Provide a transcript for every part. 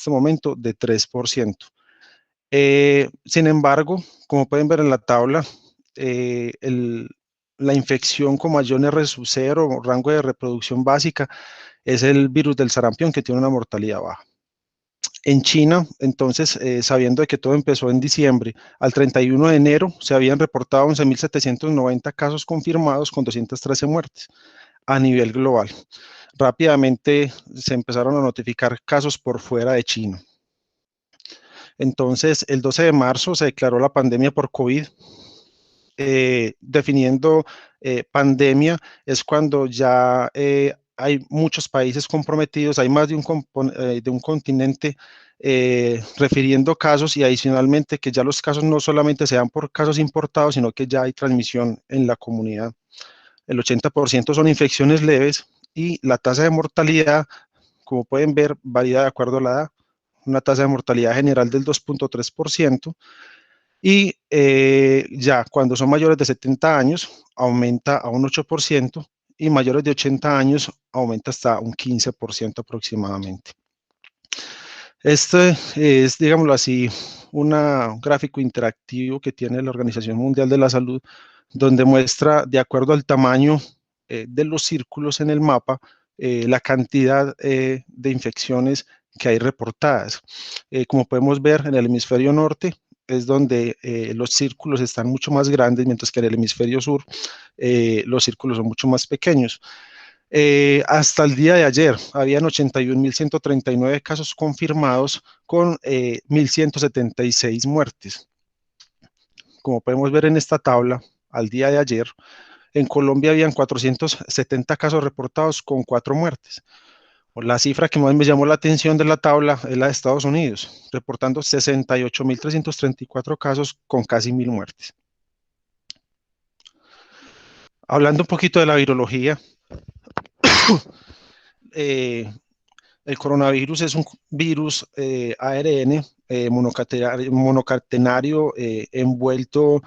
este momento de 3%. Sin embargo, como pueden ver en la tabla, la infección con mayor R sub 0 o rango de reproducción básica es el virus del sarampión, que tiene una mortalidad baja. En China, entonces, sabiendo de que todo empezó en diciembre, al 31 de enero se habían reportado 11.790 casos confirmados con 213 muertes a nivel global. Rápidamente se empezaron a notificar casos por fuera de China. Entonces, el 12 de marzo se declaró la pandemia por COVID. Definiendo pandemia es cuando ya hay muchos países comprometidos, hay más de un continente refiriendo casos, y adicionalmente que ya los casos no solamente se dan por casos importados, sino que ya hay transmisión en la comunidad. El 80% son infecciones leves y la tasa de mortalidad, como pueden ver, varía de acuerdo a la edad. Una tasa de mortalidad general del 2.3%. Y ya cuando son mayores de 70 años aumenta a un 8%, y mayores de 80 años aumenta hasta un 15% aproximadamente. Este es, digámoslo así, un gráfico interactivo que tiene la Organización Mundial de la Salud, donde muestra, de acuerdo al tamaño de los círculos en el mapa, la cantidad de infecciones que hay reportadas. Como podemos ver, en el hemisferio norte es donde los círculos están mucho más grandes, mientras que en el hemisferio sur los círculos son mucho más pequeños. Hasta el día de ayer habían 81.139 casos confirmados con 1.176 muertes. Como podemos ver en esta tabla, al día de ayer, en Colombia habían 470 casos reportados con 4 muertes. La cifra que más me llamó la atención de la tabla es la de Estados Unidos, reportando 68.334 casos con casi 1.000 muertes. Hablando un poquito de la virología, el coronavirus es un virus ARN monocatenario envuelto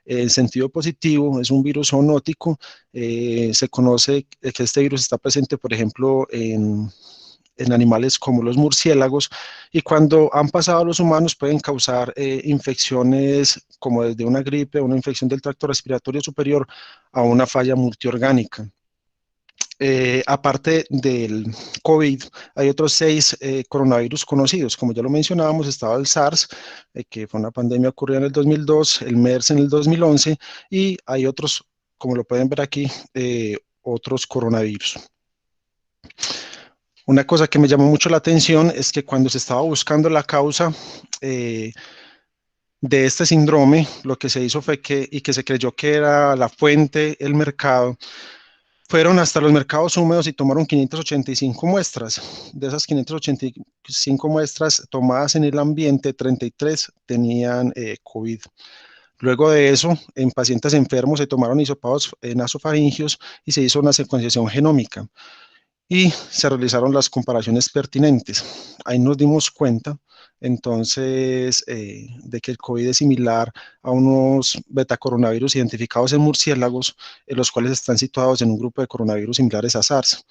en sentido positivo, es un virus zoonótico. Se conoce que este virus está presente, por ejemplo, en animales como los murciélagos, y cuando han pasado a los humanos pueden causar infecciones como desde una gripe, una infección del tracto respiratorio superior, a una falla multiorgánica. Aparte del COVID, hay otros 6 coronavirus conocidos. Como ya lo mencionábamos, estaba el SARS, que fue una pandemia ocurrida en el 2002, el MERS en el 2011, y hay otros, como lo pueden ver aquí, otros coronavirus. Una cosa que me llamó mucho la atención es que cuando se estaba buscando la causa de este síndrome, lo que se hizo fue y que se creyó que era la fuente, el mercado, fueron hasta los mercados húmedos y tomaron 585 muestras. De esas 585 muestras tomadas en el ambiente, 33 tenían COVID. Luego de eso, en pacientes enfermos se tomaron hisopados nasofaringios y se hizo una secuenciación genómica y se realizaron las comparaciones pertinentes. Ahí nos dimos cuenta, entonces, de que el COVID es similar a unos betacoronavirus identificados en murciélagos, los cuales están situados en un grupo de coronavirus similares a SARS.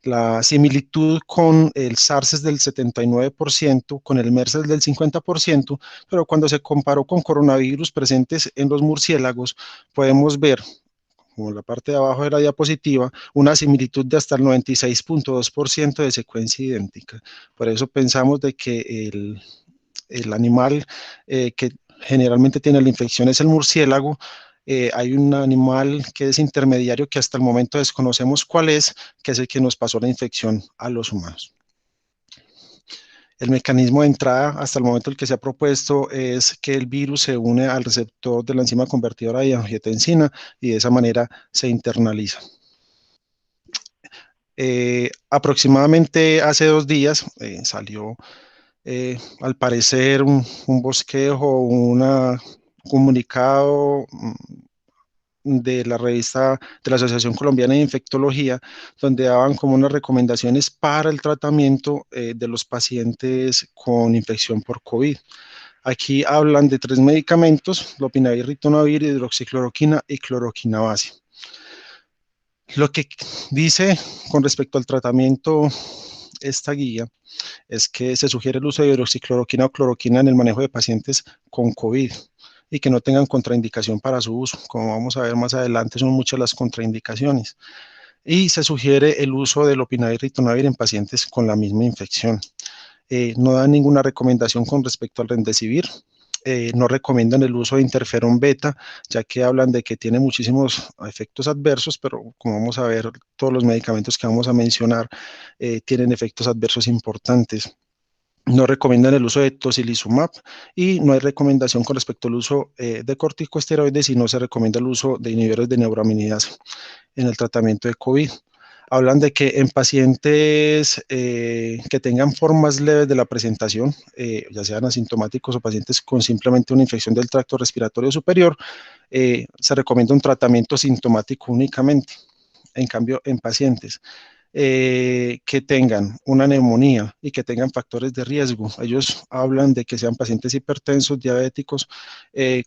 La similitud con el SARS es del 79%, con el MERS es del 50%, pero cuando se comparó con coronavirus presentes en los murciélagos, podemos ver, como en la parte de abajo de la diapositiva, una similitud de hasta el 96.2% de secuencia idéntica. Por eso pensamos de que el animal que generalmente tiene la infección es el murciélago. Hay un animal que es intermediario que hasta el momento desconocemos cuál es, que es el que nos pasó la infección a los humanos. El mecanismo de entrada hasta el momento el que se ha propuesto es que el virus se une al receptor de la enzima convertidora de angiotensina y de esa manera se internaliza. Aproximadamente hace 2 días salió al parecer un bosquejo, un comunicado de la revista de la Asociación Colombiana de Infectología, donde daban como unas recomendaciones para el tratamiento de los pacientes con infección por COVID. Aquí hablan de 3 medicamentos: lopinavir, ritonavir, hidroxicloroquina y cloroquina base. Lo que dice con respecto al tratamiento esta guía es que se sugiere el uso de hidroxicloroquina o cloroquina en el manejo de pacientes con COVID y que no tengan contraindicación para su uso. Como vamos a ver más adelante, son muchas las contraindicaciones. Y se sugiere el uso del lopinavir y ritonavir en pacientes con la misma infección. No dan ninguna recomendación con respecto al remdesivir. No recomiendan el uso de interferón beta, ya que hablan de que tiene muchísimos efectos adversos, pero como vamos a ver, todos los medicamentos que vamos a mencionar tienen efectos adversos importantes. No recomiendan el uso de tocilizumab y no hay recomendación con respecto al uso de corticosteroides y no se recomienda el uso de inhibidores de neuraminidasa en el tratamiento de COVID. Hablan de que en pacientes que tengan formas leves de la presentación, ya sean asintomáticos o pacientes con simplemente una infección del tracto respiratorio superior, se recomienda un tratamiento sintomático únicamente. En cambio, en pacientes que tengan una neumonía y que tengan factores de riesgo. Ellos hablan de que sean pacientes hipertensos, diabéticos,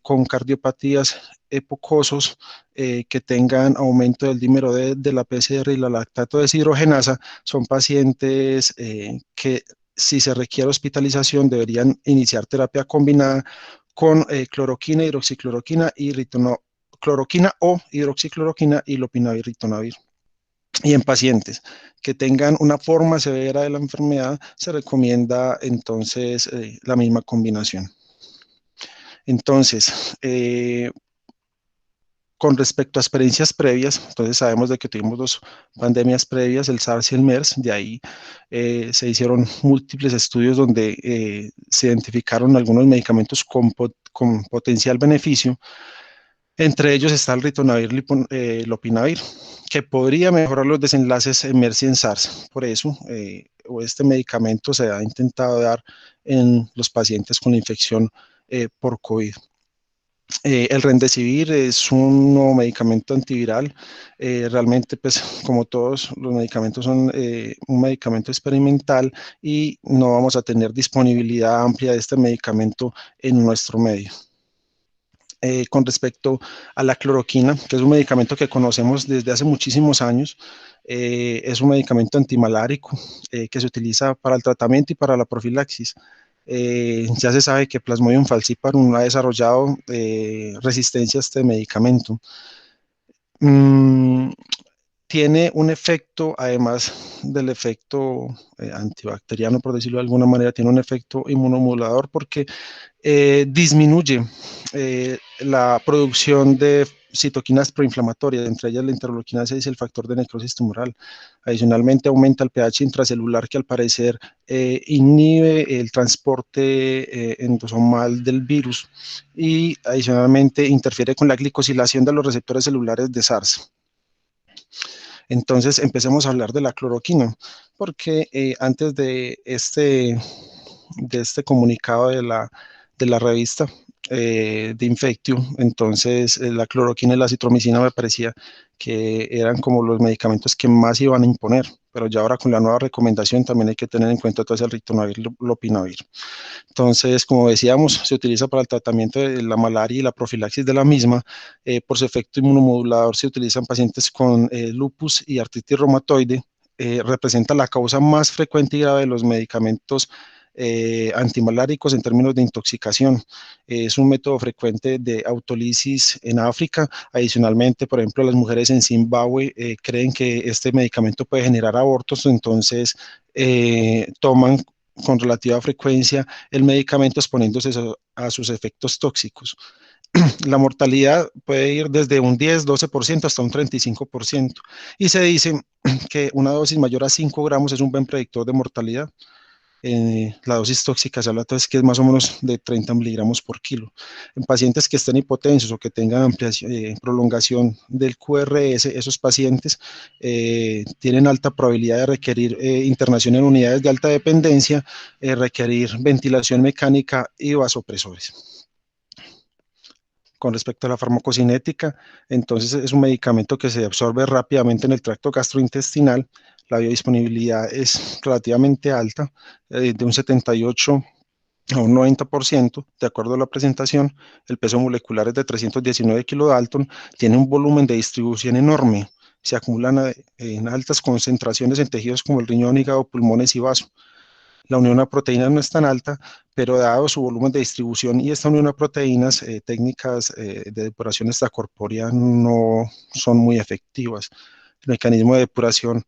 con cardiopatías, epocosos, que tengan aumento del dímero de la PCR y la lactato deshidrogenasa. Son pacientes que si se requiere hospitalización deberían iniciar terapia combinada con cloroquina, hidroxicloroquina y cloroquina o hidroxicloroquina y lopinavir, ritonavir. Y en pacientes que tengan una forma severa de la enfermedad, se recomienda entonces la misma combinación. Entonces, con respecto a experiencias previas, entonces sabemos de que tuvimos dos pandemias previas, el SARS y el MERS, de ahí se hicieron múltiples estudios donde se identificaron algunos medicamentos con potencial beneficio. Entre ellos está el ritonavir lopinavir, que podría mejorar los desenlaces en MERS y en SARS. Por eso, este medicamento se ha intentado dar en los pacientes con infección por COVID. El remdesivir es un nuevo medicamento antiviral. Realmente, pues, como todos los medicamentos, son un medicamento experimental y no vamos a tener disponibilidad amplia de este medicamento en nuestro medio. Con respecto a la cloroquina, que es un medicamento que conocemos desde hace muchísimos años. Es un medicamento antimalárico que se utiliza para el tratamiento y para la profilaxis. Ya se sabe que Plasmodium falciparum ha desarrollado resistencia a este medicamento. Mm, Tiene un efecto, además del efecto antibacteriano, por decirlo de alguna manera, tiene un efecto inmunomodulador porque disminuye la producción de citoquinas proinflamatorias, entre ellas la interleuquina 6 y el factor de necrosis tumoral. Adicionalmente, aumenta el pH intracelular que al parecer inhibe el transporte endosomal del virus y adicionalmente interfiere con la glicosilación de los receptores celulares de SARS. Entonces, empecemos a hablar de la cloroquina, porque antes de este comunicado de la revista de Infectio, entonces la cloroquina y la citromicina me parecía que eran como los medicamentos que más iban a imponer, pero ya ahora con la nueva recomendación también hay que tener en cuenta todo el ritonavir, lopinavir. Entonces, como decíamos, se utiliza para el tratamiento de la malaria y la profilaxis de la misma. Por su efecto inmunomodulador se utiliza en pacientes con lupus y artritis reumatoide. Representa la causa más frecuente y grave de los medicamentos antimaláricos en términos de intoxicación. Es un método frecuente de autolisis en África. Adicionalmente, por ejemplo, las mujeres en Zimbabue creen que este medicamento puede generar abortos, entonces toman con relativa frecuencia el medicamento exponiéndose a sus efectos tóxicos. La mortalidad puede ir desde un 10-12% hasta un 35%. Y se dice que una dosis mayor a 5 gramos es un buen predictor de mortalidad. La dosis tóxica se habla entonces que es más o menos de 30 miligramos por kilo. En pacientes que estén hipotensos o que tengan ampliación, prolongación del QRS, esos pacientes tienen alta probabilidad de requerir internación en unidades de alta dependencia, requerir ventilación mecánica y vasopresores. Con respecto a la farmacocinética, entonces es un medicamento que se absorbe rápidamente en el tracto gastrointestinal. La biodisponibilidad es relativamente alta, de un 78 a un 90%, de acuerdo a la presentación. El peso molecular es de 319 kilodalton, tiene un volumen de distribución enorme. se acumulan en altas concentraciones en tejidos como el riñón, hígado, pulmones y vaso. La unión a proteínas no es tan alta, pero dado su volumen de distribución y esta unión a proteínas, técnicas de depuración extracorpórea no son muy efectivas. El mecanismo de depuración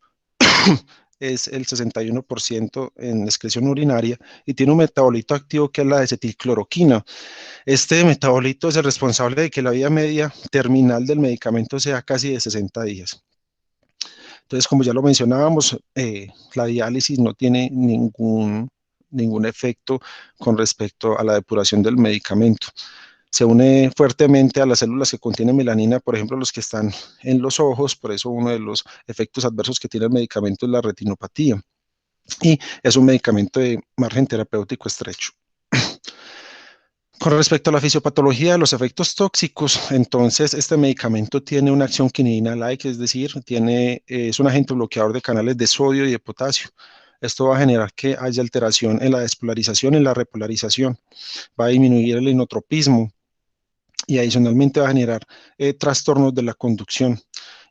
es el 61% en excreción urinaria y tiene un metabolito activo que es la acetilcloroquina. Este metabolito es el responsable de que la vida media terminal del medicamento sea casi de 60 días. Entonces, como ya lo mencionábamos, la diálisis no tiene ningún efecto con respecto a la depuración del medicamento. Se une fuertemente a las células que contienen melanina, por ejemplo, los que están en los ojos, por eso uno de los efectos adversos que tiene el medicamento es la retinopatía. Y es un medicamento de margen terapéutico estrecho. Con respecto a la fisiopatología de los efectos tóxicos, entonces este medicamento tiene una acción quinidina-like, es decir, es un agente bloqueador de canales de sodio y de potasio. Esto va a generar que haya alteración en la despolarización y en la repolarización. Va a disminuir el inotropismo y adicionalmente va a generar trastornos de la conducción.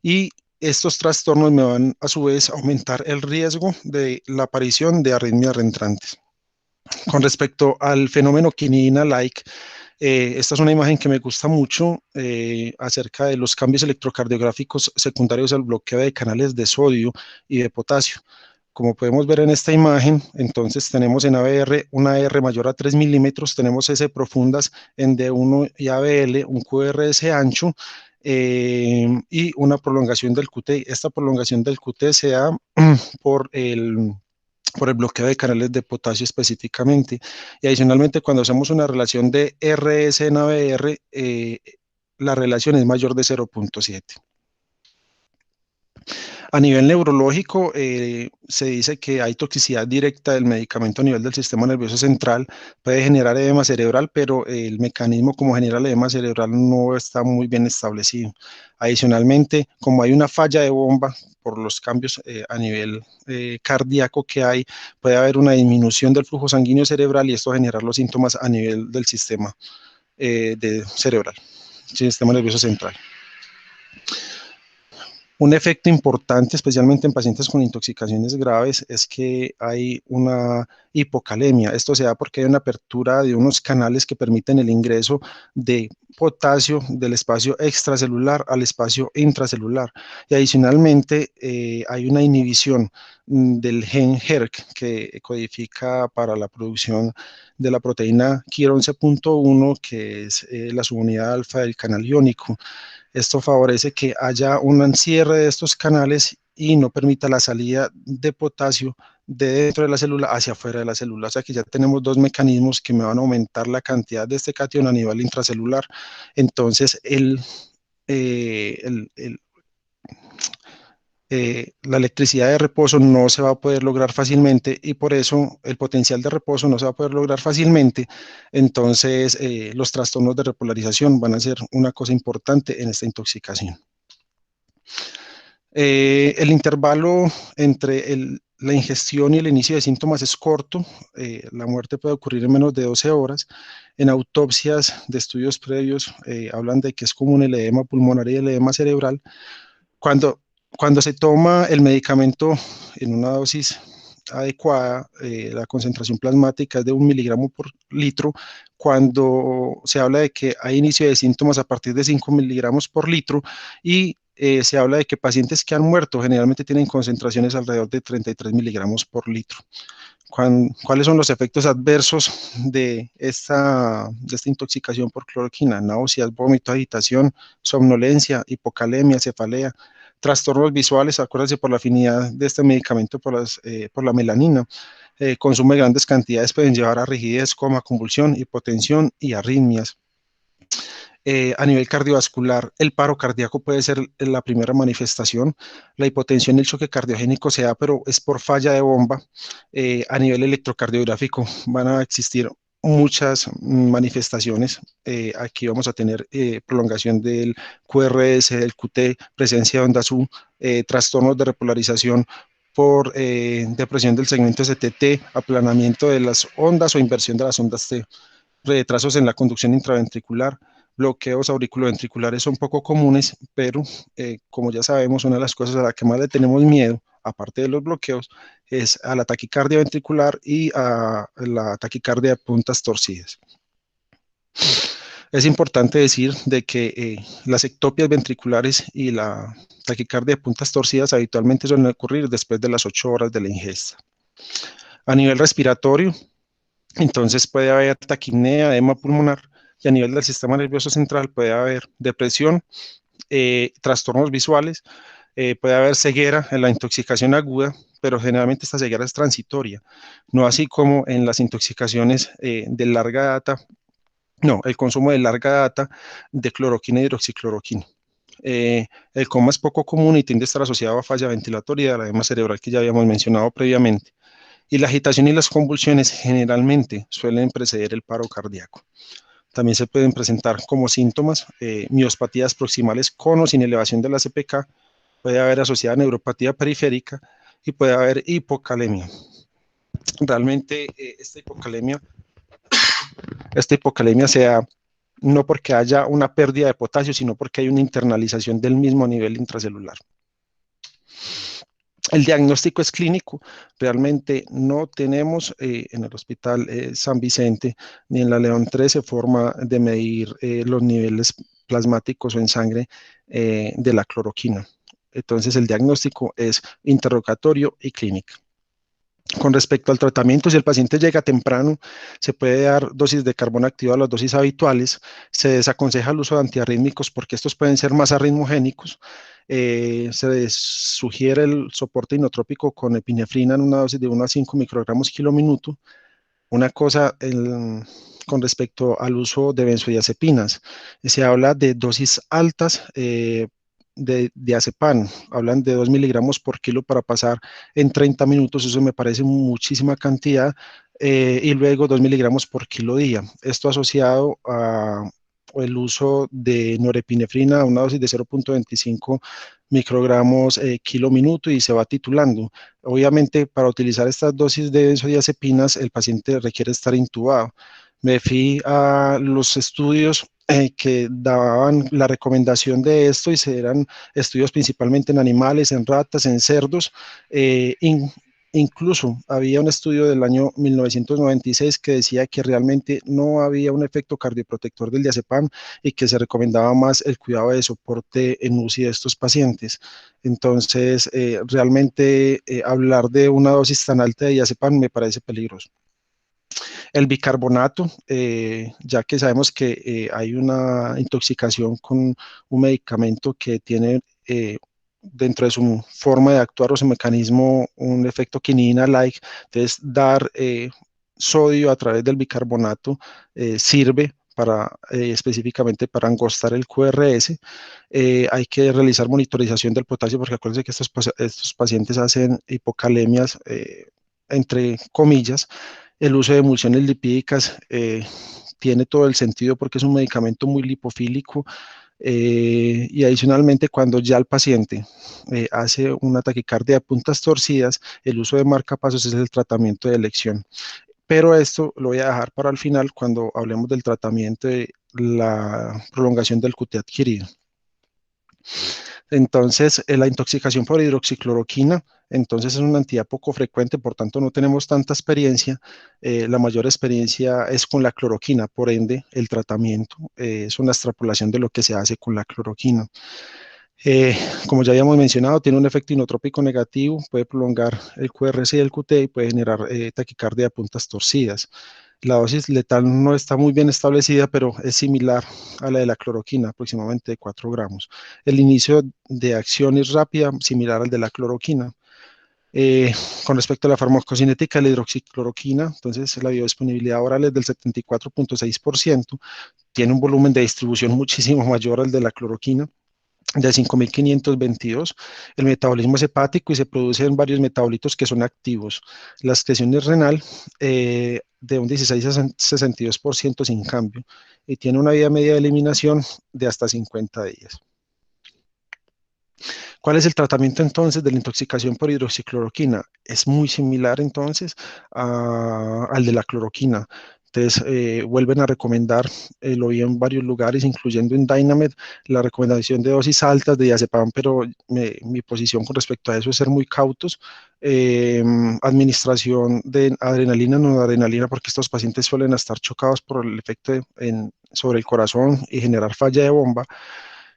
Y estos trastornos me van a su vez a aumentar el riesgo de la aparición de arritmias reentrantes. Con respecto al fenómeno quinidina-like, esta es una imagen que me gusta mucho acerca de los cambios electrocardiográficos secundarios al bloqueo de canales de sodio y de potasio. Como podemos ver en esta imagen, entonces tenemos en ABR una R mayor a 3 milímetros, tenemos S profundas en D1 y ABL, un QRS ancho y una prolongación del QT. Esta prolongación del QT se da por el bloqueo de canales de potasio específicamente. Y adicionalmente, cuando hacemos una relación de RS en ABR, la relación es mayor de 0.7. A nivel neurológico, se dice que hay toxicidad directa del medicamento a nivel del sistema nervioso central, puede generar edema cerebral, pero el mecanismo como genera el edema cerebral no está muy bien establecido. Adicionalmente, como hay una falla de bomba por los cambios a nivel cardíaco que hay, puede haber una disminución del flujo sanguíneo cerebral y esto generar los síntomas a nivel del sistema cerebral, sistema nervioso central. Un efecto importante, especialmente en pacientes con intoxicaciones graves, es que hay una hipocalemia. Esto se da porque hay una apertura de unos canales que permiten el ingreso de potasio del espacio extracelular al espacio intracelular. Y adicionalmente hay una inhibición del gen HERC que codifica para la producción de la proteína KIR 11.1, que es la subunidad alfa del canal iónico. Esto favorece que haya un cierre de estos canales y no permita la salida de potasio de dentro de la célula hacia afuera de la célula. O sea que ya tenemos dos mecanismos que me van a aumentar la cantidad de este catión a nivel intracelular. Entonces, la electricidad de reposo no se va a poder lograr fácilmente y por eso el potencial de reposo no se va a poder lograr fácilmente. Entonces, los trastornos de repolarización van a ser una cosa importante en esta intoxicación. El intervalo entre la ingestión y el inicio de síntomas es corto. La muerte puede ocurrir en menos de 12 horas. En autopsias de estudios previos hablan de que es común el edema pulmonar y el edema cerebral. Cuando se toma el medicamento en una dosis adecuada, la concentración plasmática es de 1 miligramo por litro. Cuando se habla de que hay inicio de síntomas a partir de 5 miligramos por litro y se habla de que pacientes que han muerto generalmente tienen concentraciones alrededor de 33 miligramos por litro. ¿Cuáles son los efectos adversos de esta intoxicación por cloroquina? Náuseas, vómito, agitación, somnolencia, hipocalemia, cefalea, trastornos visuales, acuérdense por la afinidad de este medicamento por la melanina. Consume grandes cantidades, pueden llevar a rigidez, coma, convulsión, hipotensión y arritmias. A nivel cardiovascular, el paro cardíaco puede ser la primera manifestación. La hipotensión y el choque cardiogénico se da, pero es por falla de bomba. A nivel electrocardiográfico van a existir muchas manifestaciones. Aquí vamos a tener prolongación del QRS, del QT, presencia de ondas U, trastornos de repolarización por depresión del segmento STT, aplanamiento de las ondas o inversión de las ondas T, retrasos en la conducción intraventricular, bloqueos auriculoventriculares son poco comunes, pero como ya sabemos, una de las cosas a las que más le tenemos miedo, aparte de los bloqueos, es a la taquicardia ventricular y a la taquicardia de puntas torcidas. Es importante decir de que las ectopias ventriculares y la taquicardia de puntas torcidas habitualmente suelen ocurrir después de las 8 horas de la ingesta. A nivel respiratorio, entonces puede haber taquipnea, edema pulmonar, y a nivel del sistema nervioso central puede haber depresión, trastornos visuales, puede haber ceguera en la intoxicación aguda, pero generalmente esta ceguera es transitoria, no así como en las intoxicaciones de larga data, no, el consumo de larga data de cloroquina y hidroxicloroquina. El coma es poco común y tiende a estar asociado a falla ventilatoria de la edema cerebral que ya habíamos mencionado previamente. Y la agitación y las convulsiones generalmente suelen preceder el paro cardíaco. También se pueden presentar como síntomas miospatías proximales con o sin elevación de la CPK, puede haber asociada a neuropatía periférica y puede haber hipocalemia. Realmente esta hipocalemia se da no porque haya una pérdida de potasio, sino porque hay una internalización del mismo a nivel intracelular. El diagnóstico es clínico, realmente no tenemos en el Hospital San Vicente ni en la León 13 forma de medir los niveles plasmáticos o en sangre de la cloroquina. Entonces el diagnóstico es interrogatorio y clínica. Con respecto al tratamiento, si el paciente llega temprano, se puede dar dosis de carbono activo a las dosis habituales. Se desaconseja el uso de antiarrítmicos porque estos pueden ser más arritmogénicos. Se sugiere el soporte inotrópico con epinefrina en una dosis de 1 a 5 microgramos kilominuto. Una cosa con respecto al uso de benzodiazepinas, se habla de dosis altas de diazepam, hablan de 2 miligramos por kilo para pasar en 30 minutos, eso me parece muchísima cantidad, y luego 2 miligramos por kilo día. Esto asociado a el uso de norepinefrina a una dosis de 0.25 microgramos kilo minuto y se va titulando. Obviamente, para utilizar estas dosis de benzodiazepinas, el paciente requiere estar intubado. Me fui a los estudios que daban la recomendación de esto y eran estudios principalmente en animales, en ratas, en cerdos. Incluso había un estudio del año 1996 que decía que realmente no había un efecto cardioprotector del diazepam y que se recomendaba más el cuidado de soporte en UCI de estos pacientes. Entonces, realmente hablar de una dosis tan alta de diazepam me parece peligroso. El bicarbonato, ya que sabemos que hay una intoxicación con un medicamento que tiene dentro de su forma de actuar o su mecanismo un efecto quinina-like, entonces dar sodio a través del bicarbonato sirve para, específicamente para angostar el QRS. Hay que realizar monitorización del potasio porque acuérdense que estos pacientes hacen hipocalemias, entre comillas. El uso de emulsiones lipídicas tiene todo el sentido porque es un medicamento muy lipofílico y adicionalmente cuando ya el paciente hace una taquicardia de puntas torcidas, el uso de marcapasos es el tratamiento de elección. Pero esto lo voy a dejar para el final cuando hablemos del tratamiento de la prolongación del QT adquirido. Entonces, la intoxicación por hidroxicloroquina, entonces es una entidad poco frecuente, por tanto no tenemos tanta experiencia. La mayor experiencia es con la cloroquina, por ende, el tratamiento es una extrapolación de lo que se hace con la cloroquina. Como ya habíamos mencionado, tiene un efecto inotrópico negativo, puede prolongar el QRS y el QT y puede generar taquicardia a puntas torcidas. La dosis letal no está muy bien establecida, pero es similar a la de la cloroquina, aproximadamente 4 gramos. El inicio de acción es rápida, similar al de la cloroquina. Con respecto a la farmacocinética de la hidroxicloroquina, entonces la biodisponibilidad oral es del 74.6%, tiene un volumen de distribución muchísimo mayor al de la cloroquina, de 5.522. El metabolismo es hepático y se producen varios metabolitos que son activos. La excreción es renal de un 16 a 62% sin cambio y tiene una vida media de eliminación de hasta 50 días. ¿Cuál es el tratamiento entonces de la intoxicación por hidroxicloroquina? Es muy similar entonces al de la cloroquina. Entonces, vuelven a recomendar, lo vi en varios lugares, incluyendo en Dynamed, la recomendación de dosis altas de diazepam, pero mi posición con respecto a eso es ser muy cautos. Eh, Administración de adrenalina, no adrenalina, porque estos pacientes suelen estar chocados por el efecto sobre el corazón y generar falla de bomba.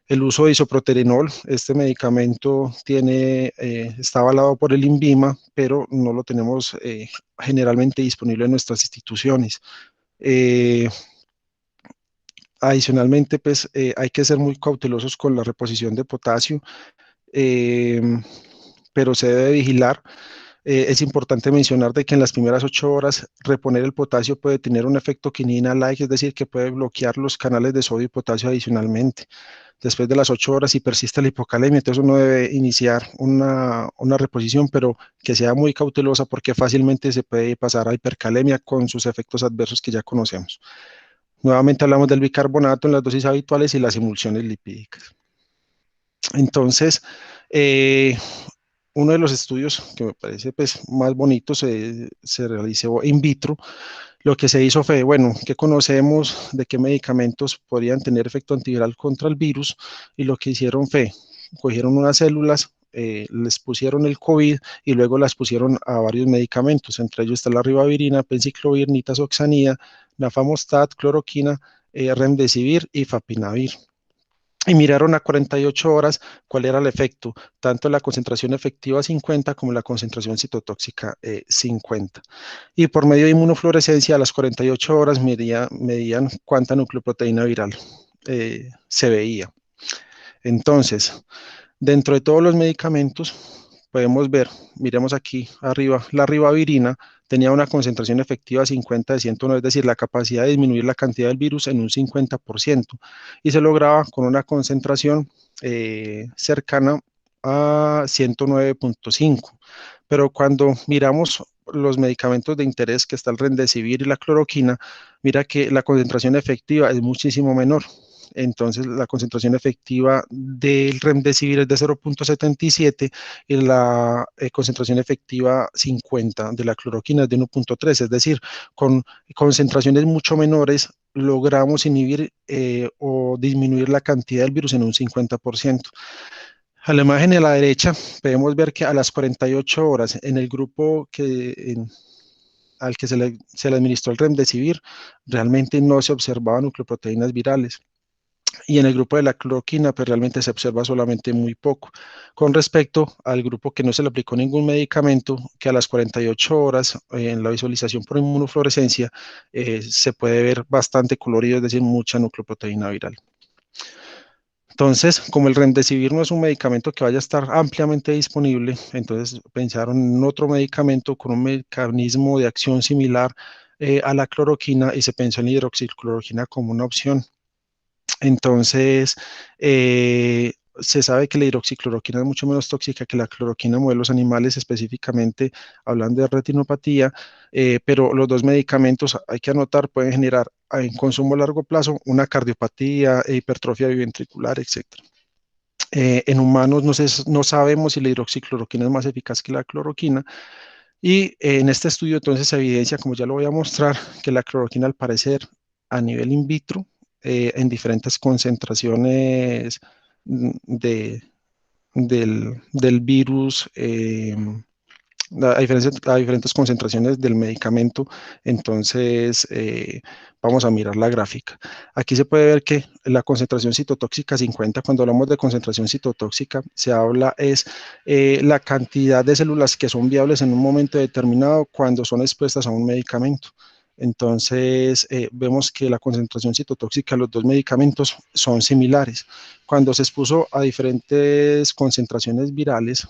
El uso de isoproterenol, este medicamento está avalado por el INVIMA, pero no lo tenemos generalmente disponible en nuestras instituciones. Eh, Adicionalmente, pues hay que ser muy cautelosos con la reposición de potasio, eh, pero se debe vigilar. Es importante mencionar de que en las primeras 8 horas reponer el potasio puede tener un efecto quinina-like, es decir, que puede bloquear los canales de sodio y potasio adicionalmente. Después de las 8 horas, si persiste la hipocalemia, entonces uno debe iniciar una reposición, pero que sea muy cautelosa porque fácilmente se puede pasar a hipercalemia con sus efectos adversos que ya conocemos. Nuevamente hablamos del bicarbonato en las dosis habituales y las emulsiones lipídicas. Entonces, eh, uno de los estudios que me parece pues, más bonito se realizó in vitro. Lo que se hizo fue, bueno, ¿qué conocemos de qué medicamentos podrían tener efecto antiviral contra el virus? Y lo que hicieron fue, cogieron unas células, les pusieron el COVID y luego las pusieron a varios medicamentos. Entre ellos está la ribavirina, penciclovir, nitazoxanida, nafamostat, cloroquina, remdesivir y fapinavir. Y miraron a 48 horas cuál era el efecto, tanto la concentración efectiva 50 como la concentración citotóxica 50. Y por medio de inmunofluorescencia a las 48 horas medían cuánta nucleoproteína viral se veía. Entonces, dentro de todos los medicamentos, podemos ver, miremos aquí arriba, la ribavirina tenía una concentración efectiva 50 de 109, es decir, la capacidad de disminuir la cantidad del virus en un 50%, y se lograba con una concentración cercana a 109.5. Pero cuando miramos los medicamentos de interés, que está el remdesivir y la cloroquina, mira que la concentración efectiva es muchísimo menor. Entonces, la concentración efectiva del remdesivir es de 0.77 y la concentración efectiva 50 de la cloroquina es de 1.3, es decir, con concentraciones mucho menores logramos inhibir o disminuir la cantidad del virus en un 50%. A la imagen a la derecha podemos ver que a las 48 horas en el grupo al que se le administró el remdesivir, realmente no se observaban nucleoproteínas virales. Y en el grupo de la cloroquina, pues realmente se observa solamente muy poco. Con respecto al grupo que no se le aplicó ningún medicamento, que a las 48 horas en la visualización por inmunofluorescencia se puede ver bastante colorido, es decir, mucha nucleoproteína viral. Entonces, como el remdesivir no es un medicamento que vaya a estar ampliamente disponible, entonces pensaron en otro medicamento con un mecanismo de acción similar a la cloroquina y se pensó en la hidroxicloroquina como una opción. Entonces, se sabe que la hidroxicloroquina es mucho menos tóxica que la cloroquina en modelos animales, específicamente hablando de retinopatía, pero los dos medicamentos, hay que anotar, pueden generar en consumo a largo plazo una cardiopatía, hipertrofia biventricular, etcétera. En humanos no sabemos si la hidroxicloroquina es más eficaz que la cloroquina. Y en este estudio entonces se evidencia, como ya lo voy a mostrar, que la cloroquina al parecer a nivel in vitro, en diferentes concentraciones de, del virus, a diferentes concentraciones del medicamento. Entonces, vamos a mirar la gráfica. Aquí se puede ver que la concentración citotóxica 50, cuando hablamos de concentración citotóxica, se habla es la cantidad de células que son viables en un momento determinado cuando son expuestas a un medicamento. Entonces, vemos que la concentración citotóxica de los dos medicamentos son similares. Cuando se expuso a diferentes concentraciones virales,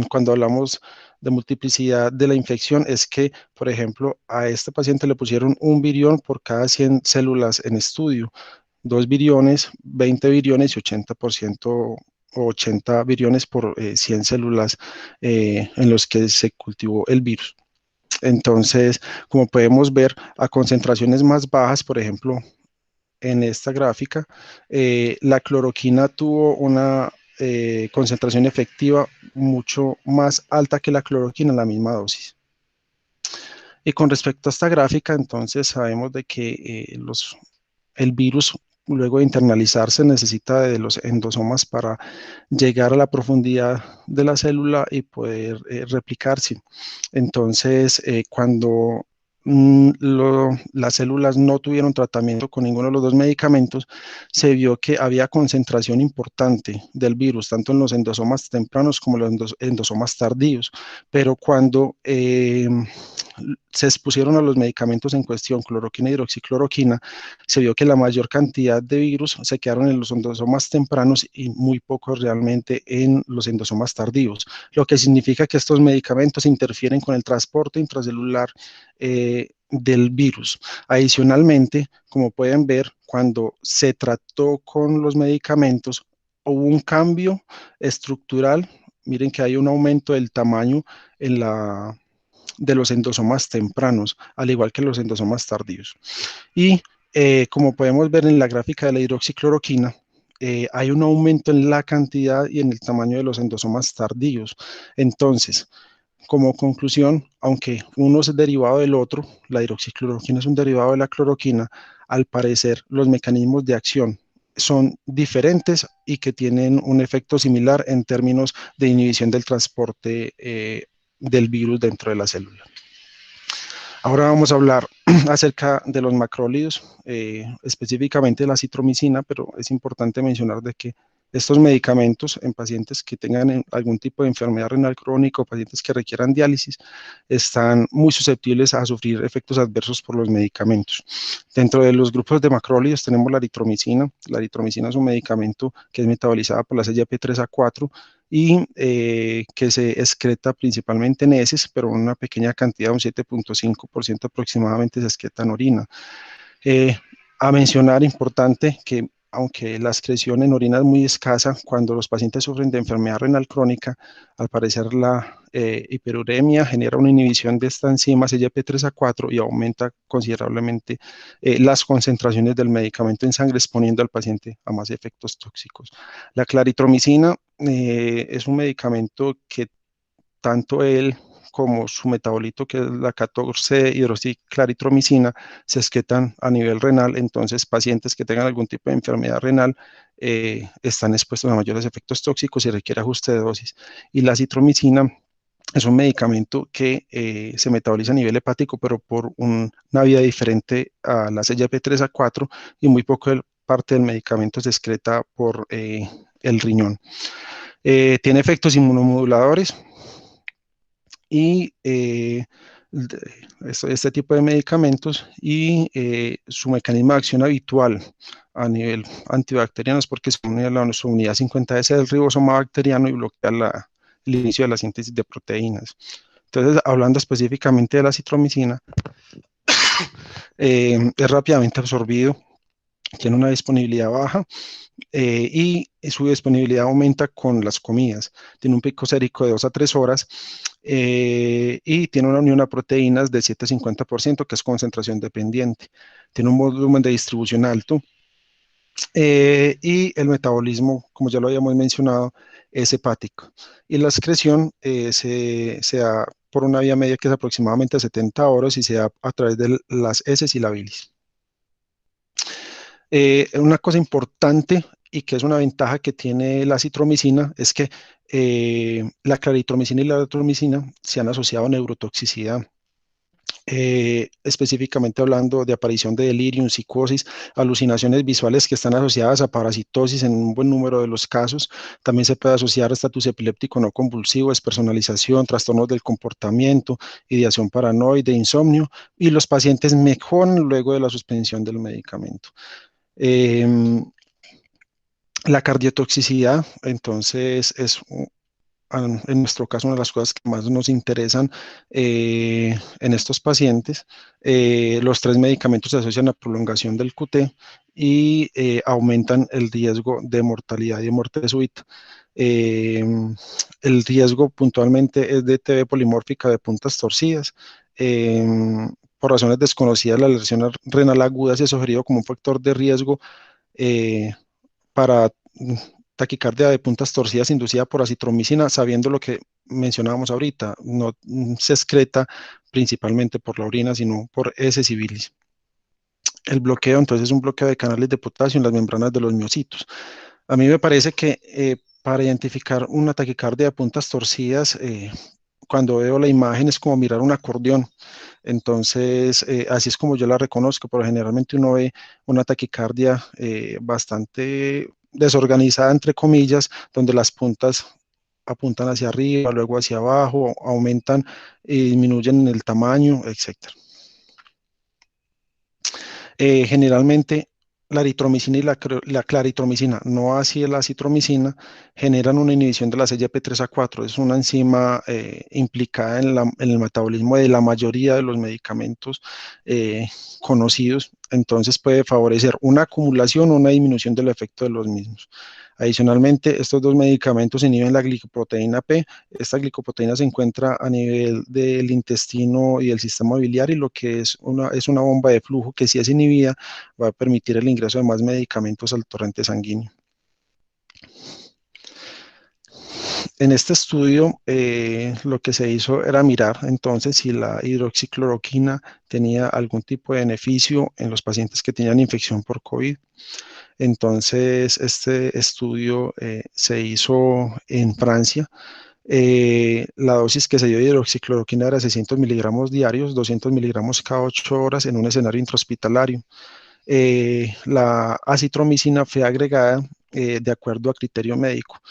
cuando hablamos de multiplicidad de la infección, es que, por ejemplo, a este paciente le pusieron un virión por cada 100 células en estudio, 2 viriones, 20 viriones y 80% o 80 viriones por 100 células en los que se cultivó el virus. Entonces, como podemos ver, a concentraciones más bajas, por ejemplo, en esta gráfica, la cloroquina tuvo una concentración efectiva mucho más alta que la cloroquina en la misma dosis. Y con respecto a esta gráfica, entonces sabemos de que el virus, luego de internalizarse, necesita de los endosomas para llegar a la profundidad de la célula y poder replicarse. Entonces, cuando las células no tuvieron tratamiento con ninguno de los dos medicamentos, se vio que había concentración importante del virus, tanto en los endosomas tempranos como en los endosomas tardíos. Pero cuando se expusieron a los medicamentos en cuestión, cloroquina y hidroxicloroquina, se vio que la mayor cantidad de virus se quedaron en los endosomas tempranos y muy pocos realmente en los endosomas tardíos, lo que significa que estos medicamentos interfieren con el transporte intracelular del virus. Adicionalmente, como pueden ver, cuando se trató con los medicamentos, hubo un cambio estructural. Miren que hay un aumento del tamaño en de los endosomas tempranos, al igual que los endosomas tardíos. Y como podemos ver en la gráfica de la hidroxicloroquina, hay un aumento en la cantidad y en el tamaño de los endosomas tardíos. Entonces, como conclusión, aunque uno es derivado del otro, la hidroxicloroquina es un derivado de la cloroquina, al parecer los mecanismos de acción son diferentes y que tienen un efecto similar en términos de inhibición del transporte del virus dentro de la célula. Ahora vamos a hablar acerca de los macrólidos, específicamente de la citromicina, pero es importante mencionar de que estos medicamentos en pacientes que tengan algún tipo de enfermedad renal crónica o pacientes que requieran diálisis están muy susceptibles a sufrir efectos adversos por los medicamentos. Dentro de los grupos de macrólidos tenemos la eritromicina. La eritromicina es un medicamento que es metabolizada por la CYP3A4 y que se excreta principalmente en heces, pero una pequeña cantidad, un 7.5% aproximadamente, se excreta en orina. A mencionar, importante, que aunque la excreción en orina es muy escasa, cuando los pacientes sufren de enfermedad renal crónica, al parecer la hiperuremia genera una inhibición de esta enzima CYP3A4 y aumenta considerablemente las concentraciones del medicamento en sangre, exponiendo al paciente a más efectos tóxicos. La claritromicina es un medicamento que tanto él como su metabolito, que es la 14-hidroxiclaritromicina, se excretan a nivel renal. Entonces, pacientes que tengan algún tipo de enfermedad renal están expuestos a mayores efectos tóxicos y requiere ajuste de dosis. Y la citromicina es un medicamento que se metaboliza a nivel hepático, pero por una vía diferente a la CYP3A4 y muy poco parte del medicamento se excreta por el riñón. Tiene efectos inmunomoduladores y este tipo de medicamentos y su mecanismo de acción habitual a nivel antibacteriano es porque se une a la unidad 50S del ribosoma bacteriano y bloquea el inicio de la síntesis de proteínas. Entonces, hablando específicamente de la citromicina, es rápidamente absorbido, tiene una disponibilidad baja y su disponibilidad aumenta con las comidas. Tiene un pico sérico de 2 a 3 horas y tiene una unión a proteínas de 7,50%, que es concentración dependiente. Tiene un volumen de distribución alto y el metabolismo, como ya lo habíamos mencionado, es hepático. Y la excreción se da por una vía media que es aproximadamente 70 horas y se da a través de las heces y la bilis. Una cosa importante y que es una ventaja que tiene la citromicina es que la claritromicina y la eritromicina se han asociado a neurotoxicidad. Específicamente hablando de aparición de delirium, psicosis, alucinaciones visuales que están asociadas a parasitosis en un buen número de los casos. También se puede asociar a estatus epiléptico no convulsivo, despersonalización, trastornos del comportamiento, ideación paranoide, insomnio, y los pacientes mejoran luego de la suspensión del medicamento. La cardiotoxicidad, entonces, es en nuestro caso una de las cosas que más nos interesan en estos pacientes. Los tres medicamentos se asocian a prolongación del QT y aumentan el riesgo de mortalidad y de muerte súbita. El riesgo puntualmente es de TB polimórfica de puntas torcidas. Por razones desconocidas, la lesión renal aguda se ha sugerido como un factor de riesgo para taquicardia de puntas torcidas inducida por acitromicina, sabiendo lo que mencionábamos ahorita, no se excreta principalmente por la orina, sino por heces y bilis. El bloqueo, entonces, es un bloqueo de canales de potasio en las membranas de los miocitos. A mí me parece que para identificar una taquicardia de puntas torcidas, cuando veo la imagen es como mirar un acordeón. Entonces, así es como yo la reconozco, pero generalmente uno ve una taquicardia bastante desorganizada, entre comillas, donde las puntas apuntan hacia arriba, luego hacia abajo, aumentan y disminuyen en el tamaño, etcétera. Generalmente la eritromicina y la claritromicina, no así la acitromicina, generan una inhibición de la CYP3A4. Es una enzima implicada en el metabolismo de la mayoría de los medicamentos conocidos. Entonces puede favorecer una acumulación o una disminución del efecto de los mismos. Adicionalmente, estos dos medicamentos inhiben la glicoproteína P. Esta glicoproteína se encuentra a nivel del intestino y del sistema biliar, y lo que es una bomba de flujo que, si es inhibida, va a permitir el ingreso de más medicamentos al torrente sanguíneo. En este estudio, lo que se hizo era mirar entonces si la hidroxicloroquina tenía algún tipo de beneficio en los pacientes que tenían infección por COVID. Entonces, este estudio se hizo en Francia. La dosis que se dio de hidroxicloroquina era 600 miligramos diarios, 200 miligramos cada 8 horas en un escenario intrahospitalario. La acitromicina fue agregada de acuerdo a criterio médico.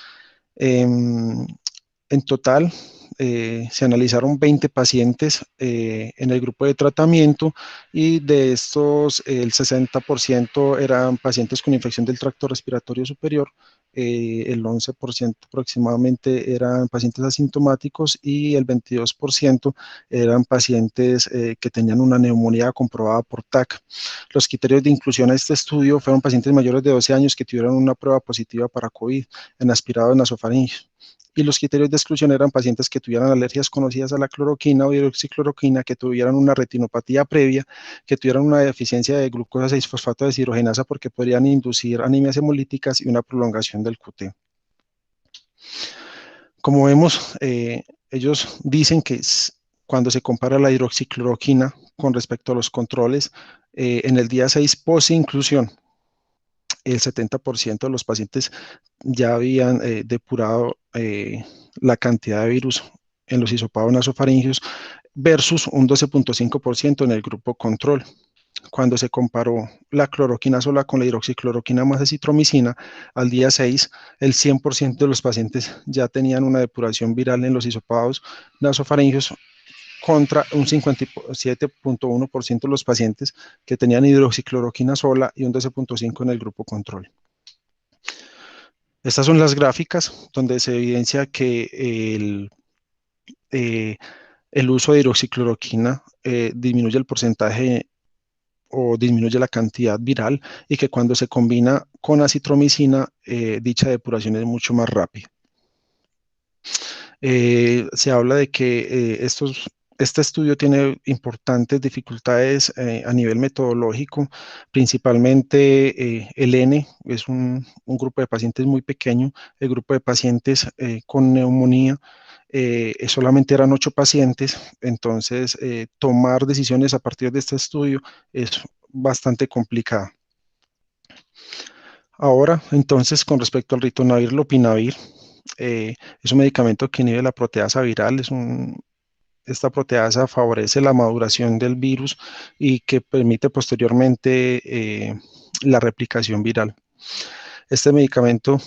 En total, se analizaron 20 pacientes en el grupo de tratamiento, y de estos el 60% eran pacientes con infección del tracto respiratorio superior, el 11% aproximadamente eran pacientes asintomáticos, y el 22% eran pacientes que tenían una neumonía comprobada por TAC. Los criterios de inclusión a este estudio fueron pacientes mayores de 12 años que tuvieron una prueba positiva para COVID en aspirado nasofaringeo, y los criterios de exclusión eran pacientes que tuvieran alergias conocidas a la cloroquina o hidroxicloroquina, que tuvieran una retinopatía previa, que tuvieran una deficiencia de glucosa 6-fosfato deshidrogenasa, porque podrían inducir anemias hemolíticas y una prolongación del QT. Como vemos, ellos dicen que cuando se compara la hidroxicloroquina con respecto a los controles, en el día 6 post-inclusión, el 70% de los pacientes ya habían depurado la cantidad de virus en los hisopados nasofaringeos, versus un 12.5% en el grupo control. Cuando se comparó la cloroquina sola con la hidroxicloroquina más acitromicina, al día 6, el 100% de los pacientes ya tenían una depuración viral en los hisopados nasofaringeos, contra un 57.1% de los pacientes que tenían hidroxicloroquina sola y un 12.5% en el grupo control. Estas son las gráficas donde se evidencia que el uso de hidroxicloroquina disminuye el porcentaje o disminuye la cantidad viral, y que cuando se combina con acitromicina, dicha depuración es mucho más rápida. Se habla de que este estudio tiene importantes dificultades a nivel metodológico, principalmente el N es un grupo de pacientes muy pequeño. El grupo de pacientes con neumonía solamente eran 8 pacientes. Entonces, tomar decisiones a partir de este estudio es bastante complicado. Ahora, entonces, con respecto al ritonavir lopinavir, es un medicamento que inhibe la proteasa viral. Esta proteasa favorece la maduración del virus y que permite posteriormente la replicación viral. Este medicamento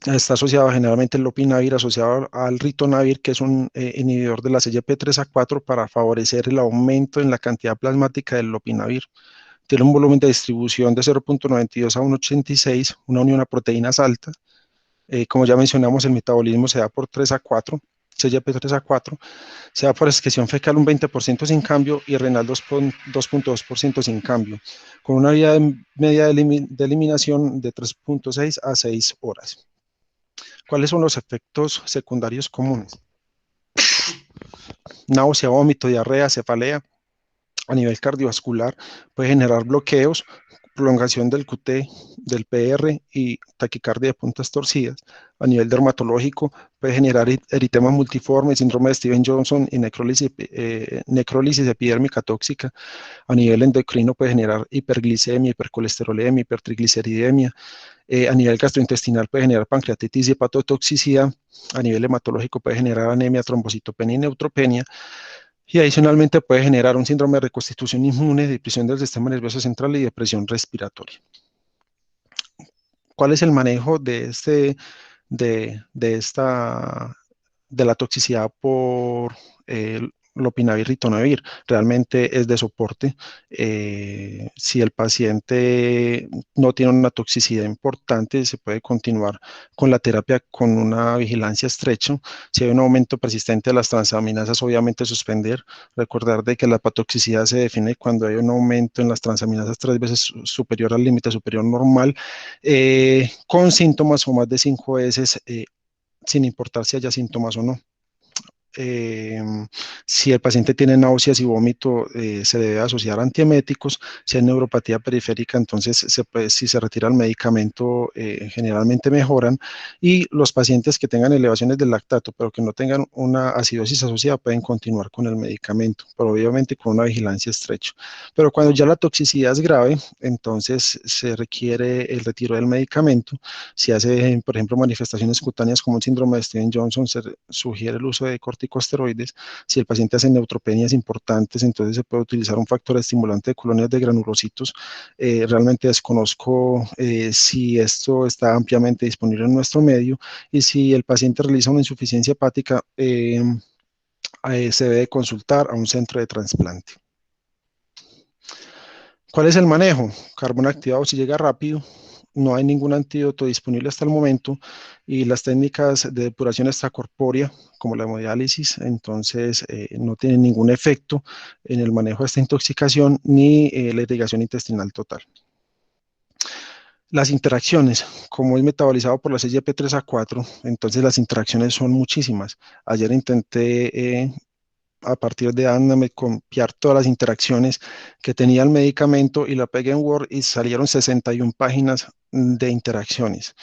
está asociado generalmente al lopinavir, asociado al ritonavir, que es un inhibidor de la CYP3A4, para favorecer el aumento en la cantidad plasmática del lopinavir. Tiene un volumen de distribución de 0.92 a 1.86, una unión a proteínas alta. Como ya mencionamos, el metabolismo se da por 3A4, CYP3A4, se da por excreción fecal un 20% sin cambio, y renal 2.2% sin cambio, con una vía media de eliminación de 3.6 a 6 horas. ¿Cuáles son los efectos secundarios comunes? Náusea, vómito, diarrea, cefalea. A nivel cardiovascular puede generar bloqueos prolongación del QT, del PR y taquicardia de puntas torcidas. A nivel dermatológico puede generar eritema multiforme, síndrome de Steven-Johnson y necrólisis epidérmica tóxica. A nivel endocrino puede generar hiperglicemia, hipercolesterolemia, hipertrigliceridemia. A nivel gastrointestinal puede generar pancreatitis y hepatotoxicidad. A nivel hematológico puede generar anemia, trombocitopenia y neutropenia. Y adicionalmente puede generar un síndrome de reconstitución inmune, depresión del sistema nervioso central y depresión respiratoria. ¿Cuál es el manejo de la toxicidad por lopinavir, ritonavir? Realmente es de soporte. Si el paciente no tiene una toxicidad importante, se puede continuar con la terapia con una vigilancia estrecha. Si hay un aumento persistente de las transaminasas, obviamente suspender. Recordar de que la hepatotoxicidad se define cuando hay un aumento en las transaminasas 3 veces superior al límite superior normal, con síntomas o más de 5 veces, sin importar si haya síntomas o no. Eh, si el paciente tiene náuseas y vómito, se debe asociar a antieméticos. Si hay neuropatía periférica, entonces si se retira el medicamento, generalmente mejoran. Y los pacientes que tengan elevaciones del lactato, pero que no tengan una acidosis asociada, pueden continuar con el medicamento, pero obviamente con una vigilancia estrecha. Pero cuando ya la toxicidad es grave, entonces se requiere el retiro del medicamento. Si hace, por ejemplo, manifestaciones cutáneas como un síndrome de Steven-Johnson, se sugiere el uso de corticosteroides. Si el paciente hace neutropenias importantes, entonces se puede utilizar un factor estimulante de colonias de granulocitos. Realmente desconozco si esto está ampliamente disponible en nuestro medio, y si el paciente realiza una insuficiencia hepática, se debe consultar a un centro de trasplante. ¿Cuál es el manejo? Carbón activado si llega rápido. No hay ningún antídoto disponible hasta el momento, y las técnicas de depuración extracorpórea, como la hemodiálisis, entonces no tienen ningún efecto en el manejo de esta intoxicación ni la irrigación intestinal total. Las interacciones, como es metabolizado por la CYP3A4, entonces las interacciones son muchísimas. Ayer intenté a partir de Anamed copiar todas las interacciones que tenía el medicamento y la pegué en Word y salieron 61 páginas de interacciones.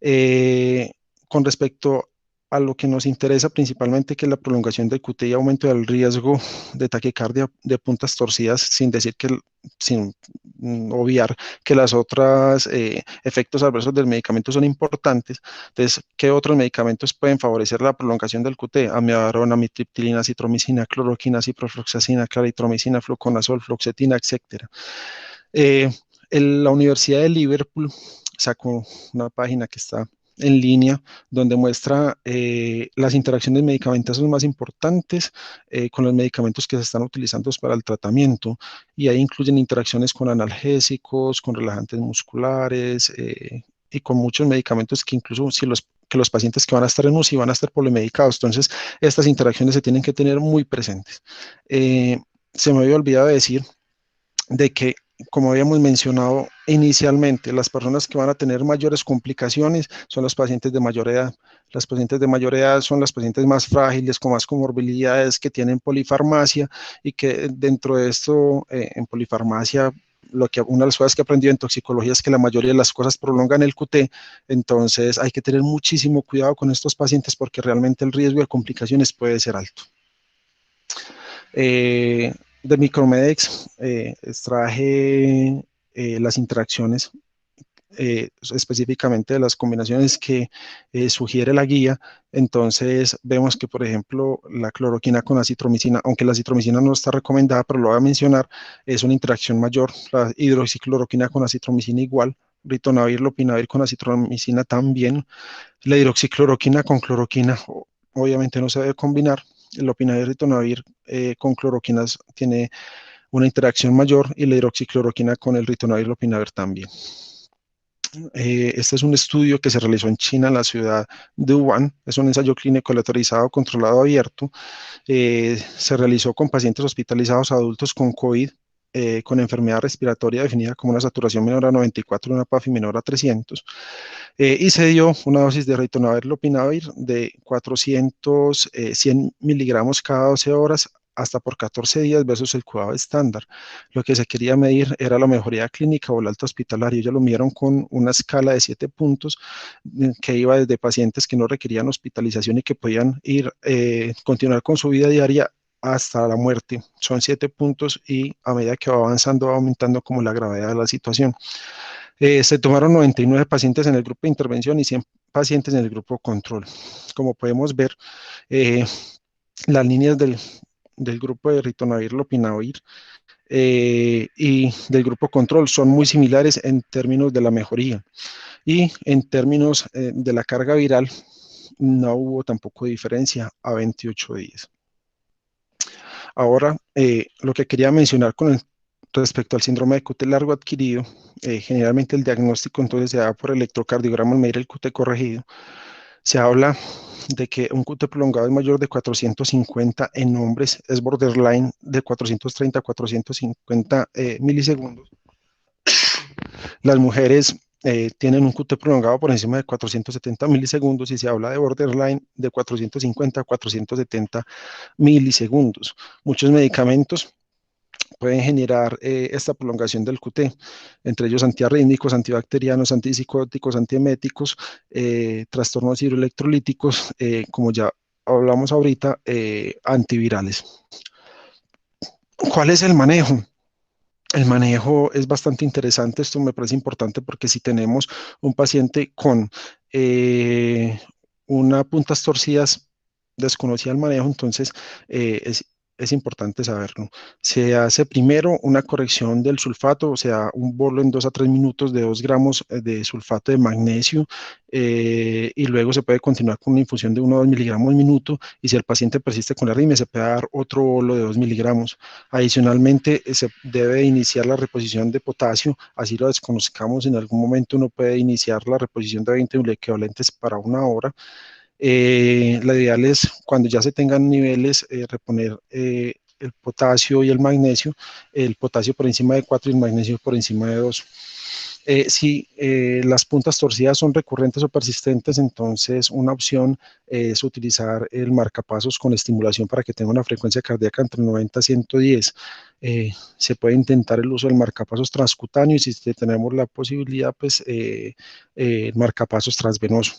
Eh, con respecto a lo que nos interesa principalmente, que es la prolongación del QT y aumento del riesgo de taquicardia de puntas torcidas, sin decir que, sin obviar que las otras efectos adversos del medicamento son importantes. Entonces, ¿qué otros medicamentos pueden favorecer la prolongación del QT? Amiodarona, amitriptilina, citromicina, cloroquina, ciprofloxacina, claritromicina, fluconazol, fluoxetina, etcétera. Eh, la Universidad de Liverpool sacó una página que está en línea donde muestra las interacciones medicamentosas más importantes con los medicamentos que se están utilizando para el tratamiento, y ahí incluyen interacciones con analgésicos, con relajantes musculares, y con muchos medicamentos que incluso si los pacientes que van a estar en UCI van a estar polimedicados. Entonces, estas interacciones se tienen que tener muy presentes. Se me había olvidado decir de que, como habíamos mencionado inicialmente, las personas que van a tener mayores complicaciones son los pacientes de mayor edad. Las pacientes de mayor edad son las pacientes más frágiles, con más comorbilidades, que tienen polifarmacia, y que dentro de esto, en polifarmacia, una de las cosas que he aprendido en toxicología es que la mayoría de las cosas prolongan el QT. Entonces hay que tener muchísimo cuidado con estos pacientes porque realmente el riesgo de complicaciones puede ser alto. De Micromedex extraje las interacciones, específicamente de las combinaciones que sugiere la guía. Entonces vemos que, por ejemplo, la cloroquina con acitromicina, aunque la acitromicina no está recomendada, pero lo voy a mencionar, es una interacción mayor. La hidroxicloroquina con acitromicina igual, ritonavir, lopinavir con acitromicina también. La hidroxicloroquina con cloroquina obviamente no se debe combinar. El lopinavir, ritonavir con cloroquinas tiene una interacción mayor, y la hidroxicloroquina con el ritonavir, lopinavir también. Este es un estudio que se realizó en China, en la ciudad de Wuhan. Es un ensayo clínico aleatorizado, controlado, abierto. Se realizó con pacientes hospitalizados adultos con COVID, con enfermedad respiratoria definida como una saturación menor a 94 y una PAFI menor a 300. Y se dio una dosis de ritonavir, lopinavir de 100 miligramos cada 12 horas hasta por 14 días versus el cuidado estándar. Lo que se quería medir era la mejoría clínica o el alto hospitalario. Ellos lo midieron con una escala de 7 puntos que iba desde pacientes que no requerían hospitalización y que podían continuar con su vida diaria hasta la muerte. Son 7 puntos y a medida que va avanzando va aumentando como la gravedad de la situación. Se tomaron 99 pacientes en el grupo de intervención y 100 pacientes en el grupo control. Como podemos ver, eh, las líneas del grupo de ritonavir, lopinavir y del grupo control son muy similares en términos de la mejoría. Y en términos de la carga viral, no hubo tampoco diferencia a 28 días. Ahora, lo que quería mencionar respecto al síndrome de QT largo adquirido, generalmente el diagnóstico entonces se da por electrocardiograma al medir el QT corregido. Se habla de que un QT prolongado es mayor de 450 en hombres, es borderline de 430 a 450 milisegundos. Las mujeres tienen un QT prolongado por encima de 470 milisegundos y se habla de borderline de 450 a 470 milisegundos. Muchos medicamentos pueden generar esta prolongación del QT, entre ellos antiarrítmicos, antibacterianos, antipsicóticos, antieméticos, trastornos hidroelectrolíticos, como ya hablamos ahorita, antivirales. ¿Cuál es el manejo? El manejo es bastante interesante, esto me parece importante porque si tenemos un paciente con una puntas torcidas desconocida el manejo, entonces es importante saberlo. Se hace primero una corrección del sulfato, o sea, un bolo en 2 a 3 minutos de 2 gramos de sulfato de magnesio y luego se puede continuar con una infusión de 1 a 2 miligramos minuto y si el paciente persiste con la arritmia se puede dar otro bolo de 2 miligramos. Adicionalmente, se debe iniciar la reposición de potasio, así lo desconozcamos, en algún momento uno puede iniciar la reposición de 20 equivalentes para 1 hora. La ideal es cuando ya se tengan niveles, reponer el potasio y el magnesio, el potasio por encima de 4 y el magnesio por encima de 2. Si las puntas torcidas son recurrentes o persistentes, entonces una opción es utilizar el marcapasos con estimulación para que tenga una frecuencia cardíaca entre 90 y 110. Se puede intentar el uso del marcapasos transcutáneo y si tenemos la posibilidad, pues marcapasos transvenoso.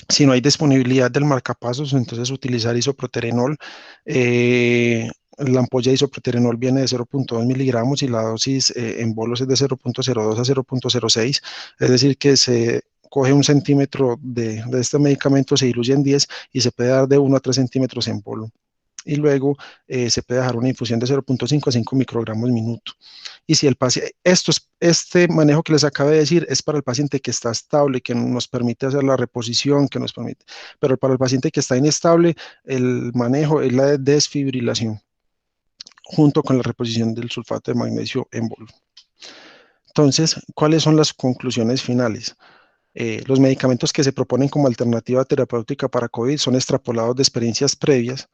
Si no hay disponibilidad del marcapasos, entonces utilizar isoproterenol. La ampolla de isoproterenol viene de 0.2 miligramos y la dosis en bolos es de 0.02 a 0.06, es decir, que se coge 1 centímetro de este medicamento, se diluye en 10 y se puede dar de 1 a 3 centímetros en bolo. Y luego se puede dejar una infusión de 0.5 a 5 microgramos minuto. Y si el paciente, este manejo que les acabo de decir es para el paciente que está estable, que nos permite hacer la reposición, que nos permite, pero para el paciente que está inestable, el manejo es la desfibrilación, junto con la reposición del sulfato de magnesio en bolo. Entonces, ¿cuáles son las conclusiones finales? Los medicamentos que se proponen como alternativa terapéutica para COVID son extrapolados de experiencias previas.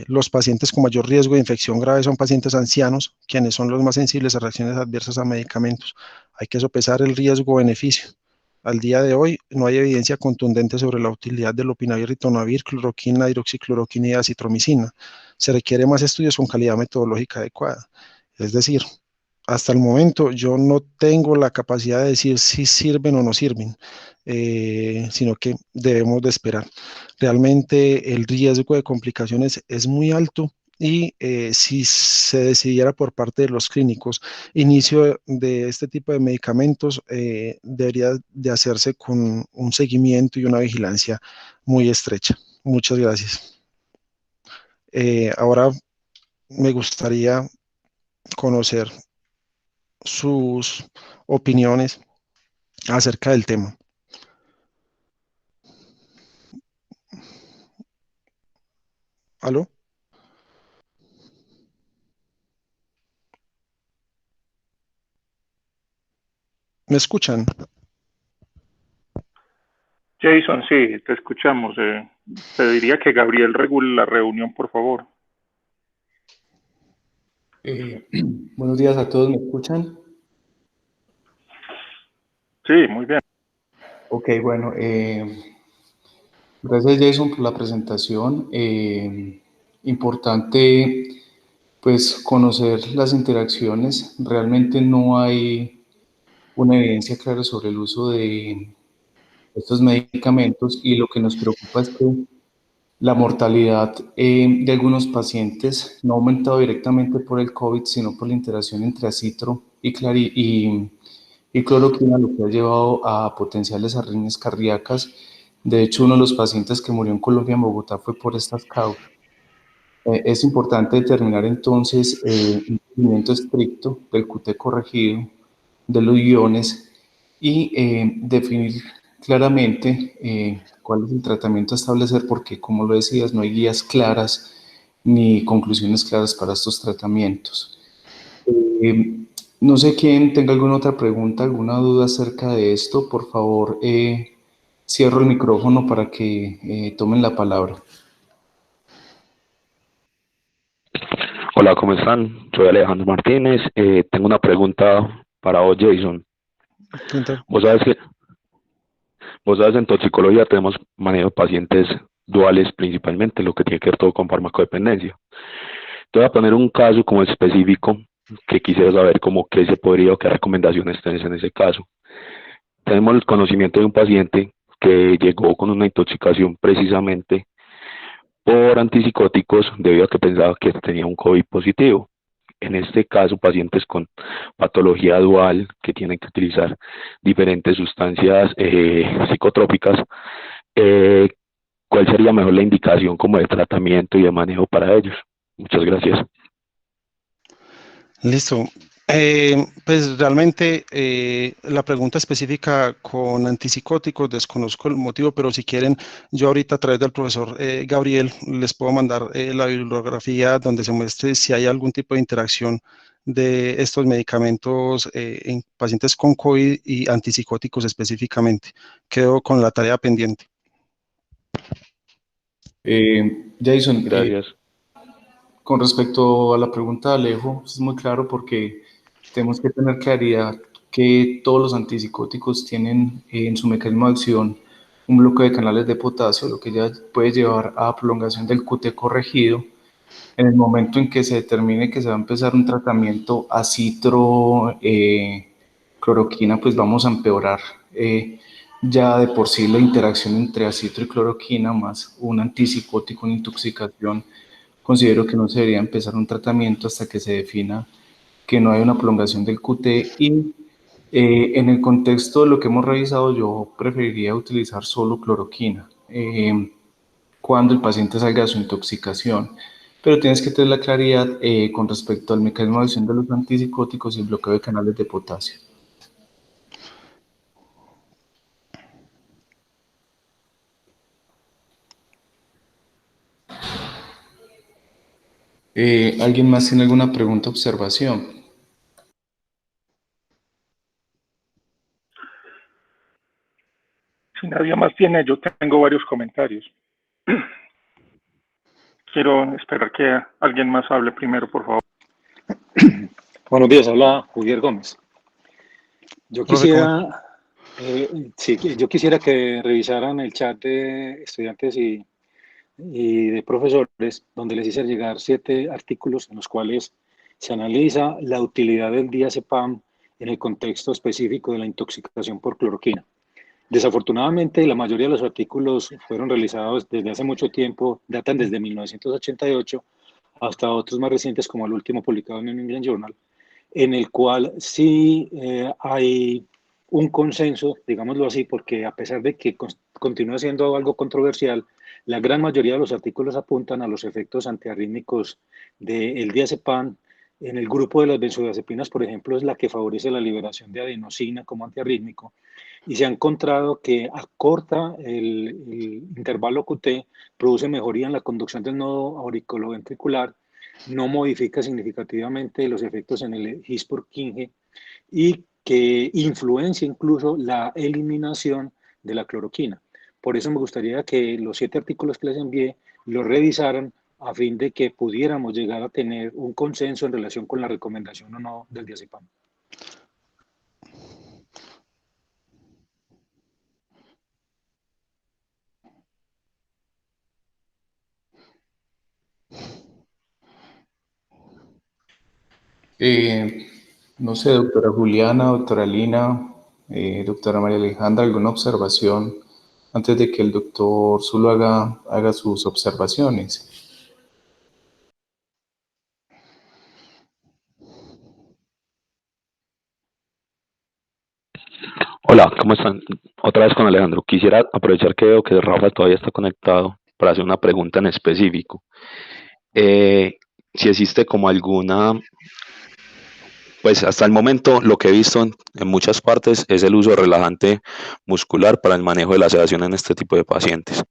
Los pacientes con mayor riesgo de infección grave son pacientes ancianos, quienes son los más sensibles a reacciones adversas a medicamentos. Hay que sopesar el riesgo-beneficio. Al día de hoy no hay evidencia contundente sobre la utilidad del lopinavir, ritonavir, cloroquina, hidroxicloroquina y acitromicina. Se requiere más estudios con calidad metodológica adecuada. Es decir, hasta el momento yo no tengo la capacidad de decir si sirven o no sirven, sino que debemos de esperar. Realmente el riesgo de complicaciones es muy alto y si se decidiera por parte de los clínicos inicio de este tipo de medicamentos, debería de hacerse con un seguimiento y una vigilancia muy estrecha. Muchas gracias. Ahora me gustaría conocer sus opiniones acerca del tema. ¿Aló? ¿Me escuchan? Jason, sí, te escuchamos. Pediría que Gabriel regule la reunión, por favor. Buenos días a todos, ¿me escuchan? Sí, muy bien. Ok, bueno, gracias Jason por la presentación. Importante Pues conocer las interacciones, realmente no hay una evidencia clara sobre el uso de estos medicamentos y lo que nos preocupa es que la mortalidad de algunos pacientes no ha aumentado directamente por el COVID, sino por la interacción entre acitro y cloroquina, lo que ha llevado a potenciales arritmias cardíacas. De hecho, uno de los pacientes que murió en Colombia, en Bogotá, fue por estas causas. Es importante determinar entonces un seguimiento estricto del QT corregido, de los iones y definir claramente cuál es el tratamiento a establecer, porque como lo decías, no hay guías claras ni conclusiones claras para estos tratamientos. Eh, no sé quién tenga alguna otra pregunta, alguna duda acerca de esto. Por favor, cierro el micrófono para que tomen la palabra. Hola, ¿cómo están? Soy Alejandro Martínez. Tengo una pregunta para vos, Jason. Cuenta. Vos sabes que, vos sabes, en toxicología tenemos manejo de pacientes duales principalmente, lo que tiene que ver todo con farmacodependencia. Te voy a poner un caso como específico que quisiera saber como qué se podría o qué recomendaciones tenés en ese caso. Tenemos el conocimiento de un paciente que llegó con una intoxicación precisamente por antipsicóticos debido a que pensaba que tenía un COVID positivo. En este caso, pacientes con patología dual que tienen que utilizar diferentes sustancias psicotrópicas, eh, ¿cuál sería mejor la indicación como de tratamiento y de manejo para ellos? Muchas gracias. Listo. Pues realmente la pregunta específica con antipsicóticos, desconozco el motivo, pero si quieren, yo ahorita a través del profesor Gabriel les puedo mandar la bibliografía donde se muestre si hay algún tipo de interacción de estos medicamentos en pacientes con COVID y antipsicóticos específicamente. Quedo con la tarea pendiente. Jason, Gracias. con respecto a la pregunta de Alejo, es muy claro porque tenemos que tener claridad que todos los antipsicóticos tienen en su mecanismo de acción un bloqueo de canales de potasio, lo que ya puede llevar a prolongación del QT corregido. En el momento en que se determine que se va a empezar un tratamiento a citro cloroquina, pues vamos a empeorar ya de por sí la interacción entre acitro y cloroquina más un antipsicótico, una intoxicación. Considero que no se debería empezar un tratamiento hasta que se defina que no hay una prolongación del QT y en el contexto de lo que hemos revisado yo preferiría utilizar solo cloroquina cuando el paciente salga de su intoxicación, pero tienes que tener la claridad con respecto al mecanismo de acción de los antipsicóticos y el bloqueo de canales de potasio. ¿Alguien más tiene alguna pregunta o observación? Si nadie más tiene, yo tengo varios comentarios. Quiero esperar que alguien más hable primero, por favor. Buenos días, habla Julián Gómez. Yo Profe, ¿cómo? quisiera, yo quisiera que revisaran el chat de estudiantes y de profesores, donde les hice llegar 7 artículos en los cuales se analiza la utilidad del diazepam en el contexto específico de la intoxicación por cloroquina. Desafortunadamente, la mayoría de los artículos fueron realizados desde hace mucho tiempo, datan desde 1988 hasta otros más recientes como el último publicado en el New England Journal, en el cual sí hay un consenso, digámoslo así, porque a pesar de que continúa siendo algo controversial, la gran mayoría de los artículos apuntan a los efectos antiarrítmicos del diazepam. En el grupo de las benzodiazepinas, por ejemplo, es la que favorece la liberación de adenosina como antiarrítmico y se ha encontrado que acorta el intervalo QT, produce mejoría en la conducción del nodo auriculoventricular, no modifica significativamente los efectos en el His/Purkinje y que influencia incluso la eliminación de la cloroquina. Por eso me gustaría que los 7 artículos que les envié los revisaran a fin de que pudiéramos llegar a tener un consenso en relación con la recomendación o no del diazepam. Eh, no sé, doctora Juliana, doctora Lina, doctora María Alejandra, ¿alguna observación antes de que el doctor Zuluaga haga sus observaciones? Hola, ¿cómo están? Otra vez con Alejandro. Quisiera aprovechar que veo que Rafa todavía está conectado para hacer una pregunta en específico. Si existe como alguna, pues hasta el momento lo que he visto en muchas partes es el uso de relajante muscular para el manejo de la sedación en este tipo de pacientes.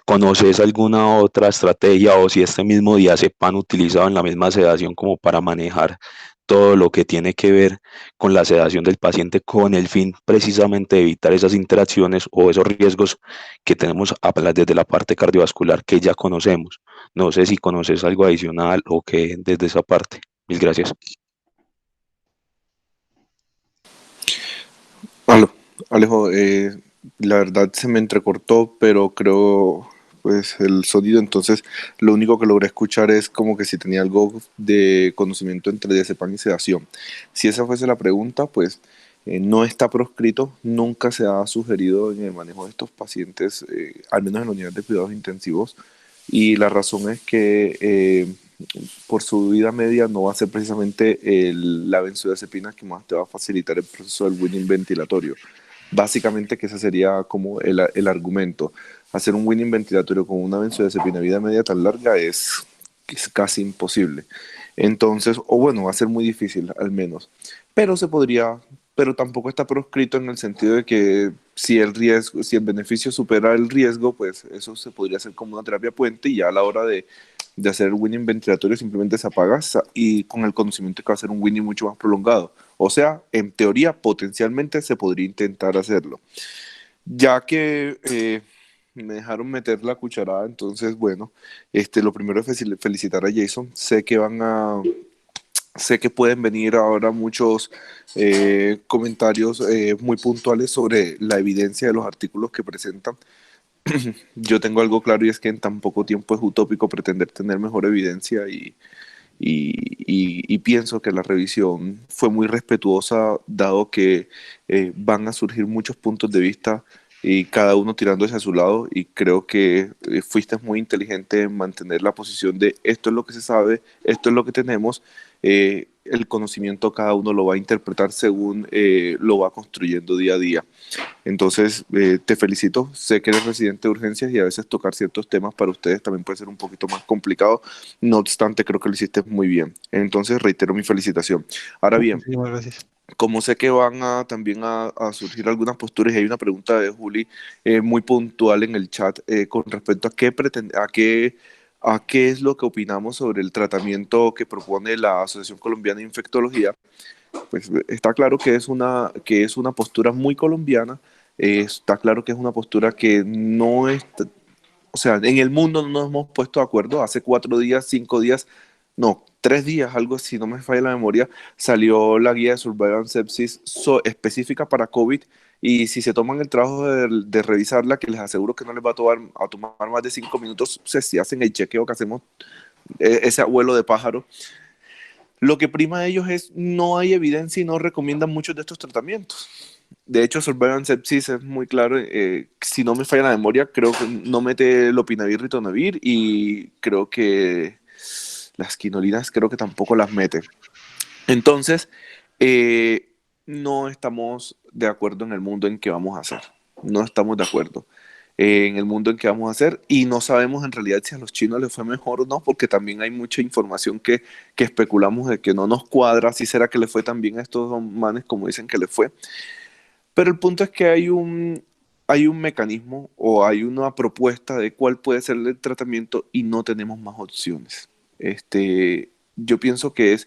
¿Conoces alguna otra estrategia o si este mismo diazepam utilizado en la misma sedación como para manejar todo lo que tiene que ver con la sedación del paciente con el fin precisamente de evitar esas interacciones o esos riesgos que tenemos desde la parte cardiovascular que ya conocemos? No sé si conoces algo adicional o que desde esa parte. Mil gracias. Aló, Alejo, la verdad se me entrecortó, pero creo, pues, el sonido, entonces lo único que logré escuchar es como que si tenía algo de conocimiento entre diazepam y sedación. Si esa fuese la pregunta, pues no está proscrito, nunca se ha sugerido en el manejo de estos pacientes, al menos en la unidad de cuidados intensivos, y la razón es que por su vida media no va a ser precisamente la benzodiazepina que más te va a facilitar el proceso del winning ventilatorio. Básicamente que ese sería como el argumento. Hacer un winning ventilatorio con una benzodiazepina vida media tan larga es casi imposible. Entonces, o bueno, va a ser muy difícil al menos. Pero se podría, pero tampoco está proscrito en el sentido de que si el riesgo, si el beneficio supera el riesgo, pues eso se podría hacer como una terapia puente y ya a la hora de hacer el winning ventilatorio simplemente se apaga y con el conocimiento que va a ser un winning mucho más prolongado. O sea, en teoría, potencialmente se podría intentar hacerlo. Ya que me dejaron meter la cucharada, entonces, bueno, lo primero es felicitar a Jason. Sé que pueden venir ahora muchos comentarios muy puntuales sobre la evidencia de los artículos que presentan. Yo tengo algo claro y es que en tan poco tiempo es utópico pretender tener mejor evidencia y pienso que la revisión fue muy respetuosa, dado que van a surgir muchos puntos de vista y cada uno tirándose a su lado, y creo que fuiste muy inteligente en mantener la posición de esto es lo que se sabe, esto es lo que tenemos, el conocimiento cada uno lo va a interpretar según lo va construyendo día a día. Entonces, te felicito. Sé que eres residente de urgencias y a veces tocar ciertos temas para ustedes también puede ser un poquito más complicado. No obstante, creo que lo hiciste muy bien. Entonces, reitero mi felicitación. Ahora bien, Muchísimas gracias. como sé que van también a surgir algunas posturas, y hay una pregunta de Juli muy puntual en el chat con respecto a a qué es lo que opinamos sobre el tratamiento que propone la Asociación Colombiana de Infectología. Pues está claro que es una postura muy colombiana, está claro que es una postura que no es, o sea, en el mundo no nos hemos puesto de acuerdo. Hace 4 días, 5 días, no, 3 días, algo así, no me falla la memoria, salió la guía de Surveillance Sepsis específica para COVID, y si se toman el trabajo de revisarla, que les aseguro que no les va a tomar más de 5 minutos, si hacen el chequeo que hacemos, ese abuelo de pájaro, lo que prima de ellos es no hay evidencia y no recomiendan muchos de estos tratamientos. De hecho, Surveillance Sepsis es muy claro, si no me falla la memoria, creo que no mete lopinavir, ritonavir, y creo que las quinolinas creo que tampoco las mete. Entonces, no estamos de acuerdo en el mundo en que vamos a hacer. No estamos de acuerdo en el mundo en que vamos a hacer, y no sabemos en realidad si a los chinos les fue mejor o no, porque también hay mucha información que especulamos de que no nos cuadra. Si será que le fue tan bien a estos manes como dicen que le fue. Pero el punto es que hay un mecanismo o hay una propuesta de cuál puede ser el tratamiento y no tenemos más opciones. Yo pienso que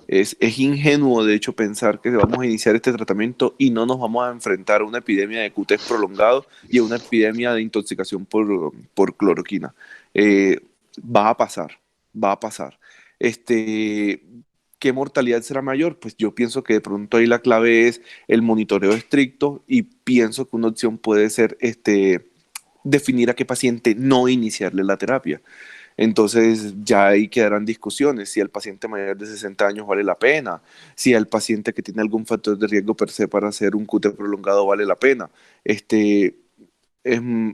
es ingenuo, de hecho, pensar que vamos a iniciar este tratamiento y no nos vamos a enfrentar a una epidemia de QT prolongado y a una epidemia de intoxicación por cloroquina. Va a pasar, va a pasar. ¿Qué mortalidad será mayor? Pues yo pienso que de pronto ahí la clave es el monitoreo estricto, y pienso que una opción puede ser definir a qué paciente no iniciarle la terapia. Entonces ya ahí quedarán discusiones, si al paciente mayor de 60 años vale la pena, si al paciente que tiene algún factor de riesgo per se para hacer un QT prolongado vale la pena.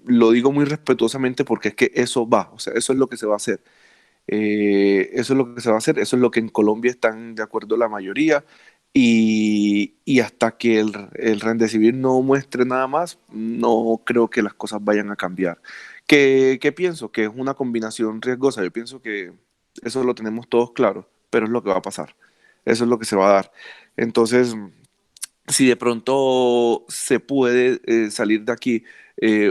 Lo digo muy respetuosamente porque es que eso va, o sea, eso es lo que se va a hacer. Eso es lo que se va a hacer, eso es lo que en Colombia están de acuerdo la mayoría y hasta que el Remdesivir no muestre nada más, no creo que las cosas vayan a cambiar. ¿Qué pienso? Que es una combinación riesgosa, yo pienso que eso lo tenemos todos claro, pero es lo que va a pasar, eso es lo que se va a dar. Entonces, si de pronto se puede salir de aquí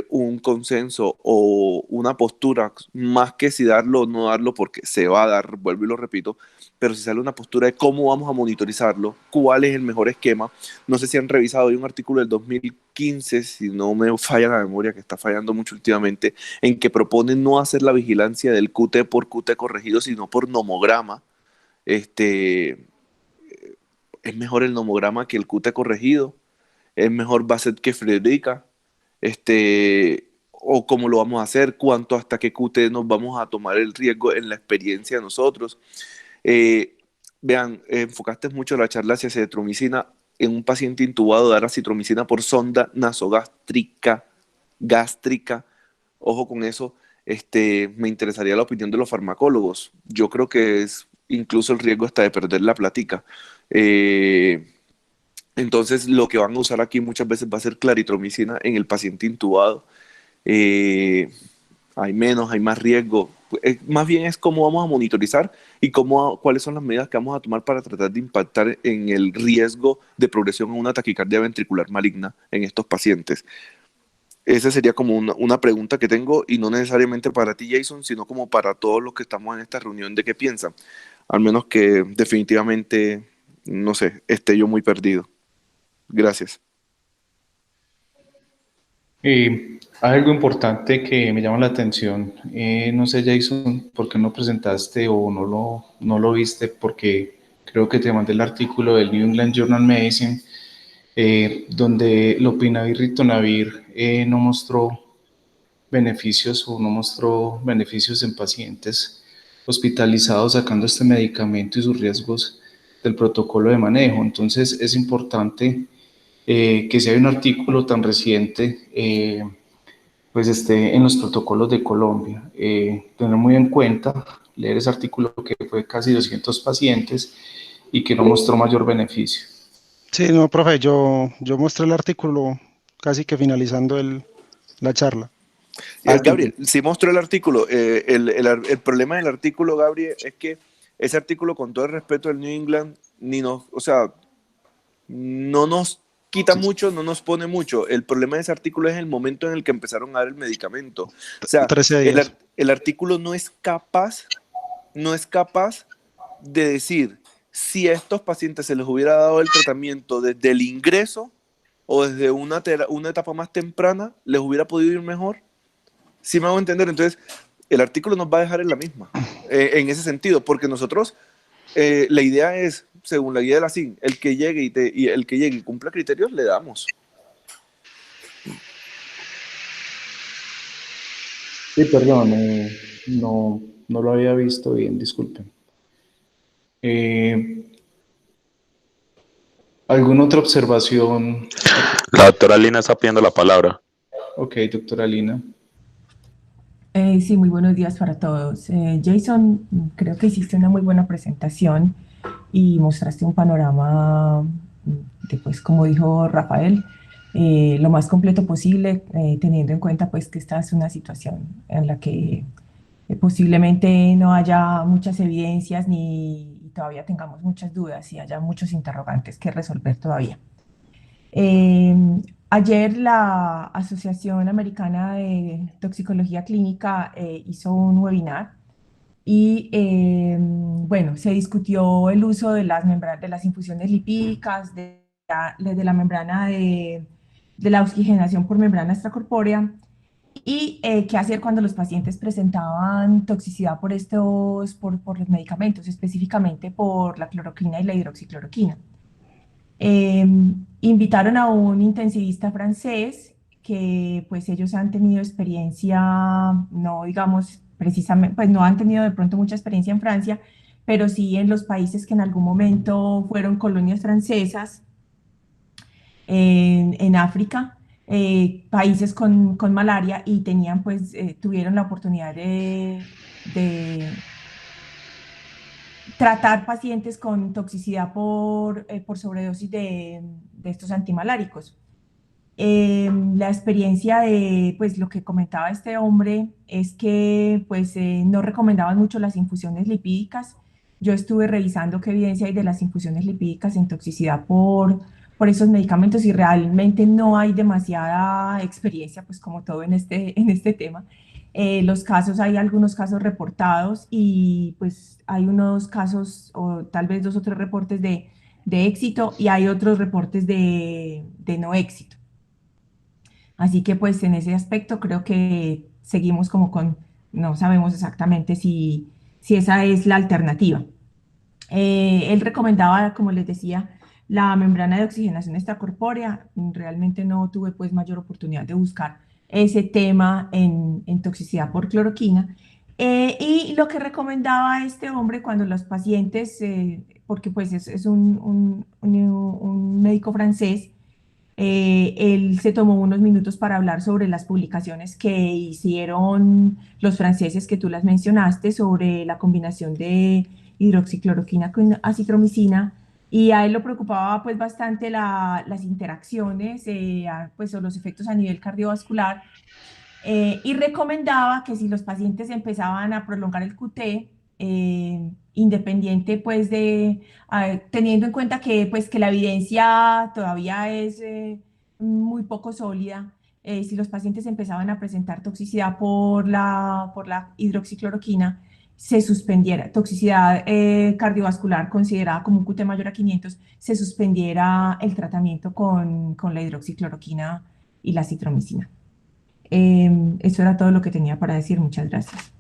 un consenso o una postura, más que si darlo o no darlo, porque se va a dar, vuelvo y lo repito, pero si sale una postura de cómo vamos a monitorizarlo, cuál es el mejor esquema. No sé si han revisado, hay un artículo del 2015, si no me falla la memoria, que está fallando mucho últimamente, en que propone no hacer la vigilancia del QT por QT corregido, sino por nomograma. Es mejor el nomograma que el QT corregido, es mejor Bassett que Frederica, o cómo lo vamos a hacer, cuánto hasta qué QT nos vamos a tomar el riesgo en la experiencia de nosotros. Vean, enfocaste mucho la charla hacia acitromicina en un paciente intubado, dar acitromicina por sonda nasogástrica, gástrica, ojo con eso. Me interesaría la opinión de los farmacólogos. Yo creo que es incluso el riesgo hasta de perder la platica. Entonces, lo que van a usar aquí muchas veces va a ser claritromicina en el paciente intubado. Hay menos, hay más riesgo. Más bien es cómo vamos a monitorizar y cuáles son las medidas que vamos a tomar para tratar de impactar en el riesgo de progresión a una taquicardia ventricular maligna en estos pacientes. Esa sería como una pregunta que tengo, y no necesariamente para ti, Jason, sino como para todos los que estamos en esta reunión, de qué piensan. Al menos que definitivamente, no sé, esté yo muy perdido. Gracias. Hay algo importante que me llama la atención. No sé, Jason, ¿por qué no presentaste o no lo viste? Porque creo que te mandé el artículo del New England Journal of Medicine, donde lopinavir ritonavir no mostró beneficios en pacientes hospitalizados sacando este medicamento y sus riesgos del protocolo de manejo. Entonces es importante que si hay un artículo tan reciente, pues esté en los protocolos de Colombia. Tener muy en cuenta, leer ese artículo que fue casi 200 pacientes y que no mostró mayor beneficio. Sí, no, profe, yo mostré el artículo casi que finalizando la charla. Gabriel, sí mostró el artículo. El problema del artículo, Gabriel, es que ese artículo, con todo el respeto del New England, o sea, no nos quita mucho, no nos pone mucho. El problema de ese artículo es el momento en el que empezaron a dar el medicamento. O sea, 13 días. el artículo no es capaz de decir si a estos pacientes se les hubiera dado el tratamiento desde el ingreso o desde una etapa más temprana, les hubiera podido ir mejor. ¿Sí me hago entender? Entonces, el artículo nos va a dejar en la misma, en ese sentido, porque nosotros, la idea es, según la guía de la CIN, el que llegue y cumpla criterios, le damos. Sí, perdón, no lo había visto bien, disculpen. ¿Alguna otra observación? La doctora Lina está pidiendo la palabra. Ok, doctora Lina. Sí, muy buenos días para todos. Jason, creo que hiciste una muy buena presentación y mostraste un panorama, pues, como dijo Rafael, lo más completo posible, teniendo en cuenta pues, que esta es una situación en la que posiblemente no haya muchas evidencias ni todavía tengamos muchas dudas y haya muchos interrogantes que resolver todavía. Ayer la Asociación Americana de Toxicología Clínica hizo un webinar y bueno, se discutió el uso de de las infusiones lipídicas, de la membrana de la oxigenación por membrana extracorpórea y qué hacer cuando los pacientes presentaban toxicidad por los medicamentos, específicamente por la cloroquina y la hidroxicloroquina. Invitaron a un intensivista francés que pues ellos han tenido experiencia, no digamos precisamente, pues no han tenido de pronto mucha experiencia en Francia, pero sí en los países que en algún momento fueron colonias francesas, en África, países con malaria y tenían, pues, tuvieron la oportunidad de tratar pacientes con toxicidad por sobredosis de estos antimaláricos. La experiencia de, pues lo que comentaba este hombre es que pues no recomendaban mucho las infusiones lipídicas. Yo estuve revisando qué evidencia hay de las infusiones lipídicas en toxicidad por esos medicamentos y realmente no hay demasiada experiencia, pues como todo en este tema. Los casos, hay algunos casos reportados y pues hay unos casos o tal vez dos o tres reportes de éxito y hay otros reportes de no éxito. Así que pues en ese aspecto creo que seguimos como no sabemos exactamente si esa es la alternativa. Él recomendaba, como les decía, la membrana de oxigenación extracorpórea. Realmente no tuve pues mayor oportunidad de buscar ese tema en toxicidad por cloroquina. Y lo que recomendaba este hombre cuando los pacientes, porque pues es un médico francés, él se tomó unos minutos para hablar sobre las publicaciones que hicieron los franceses que tú las mencionaste sobre la combinación de hidroxicloroquina con acitromicina y a él lo preocupaba pues bastante las interacciones, pues o los efectos a nivel cardiovascular y recomendaba que si los pacientes empezaban a prolongar el QT, independiente pues teniendo en cuenta que pues que la evidencia todavía es muy poco sólida, si los pacientes empezaban a presentar toxicidad por la hidroxicloroquina, se suspendiera, toxicidad cardiovascular considerada como un QT mayor a 500, se suspendiera el tratamiento con la hidroxicloroquina y la citromicina. Eso era todo lo que tenía para decir. Muchas gracias.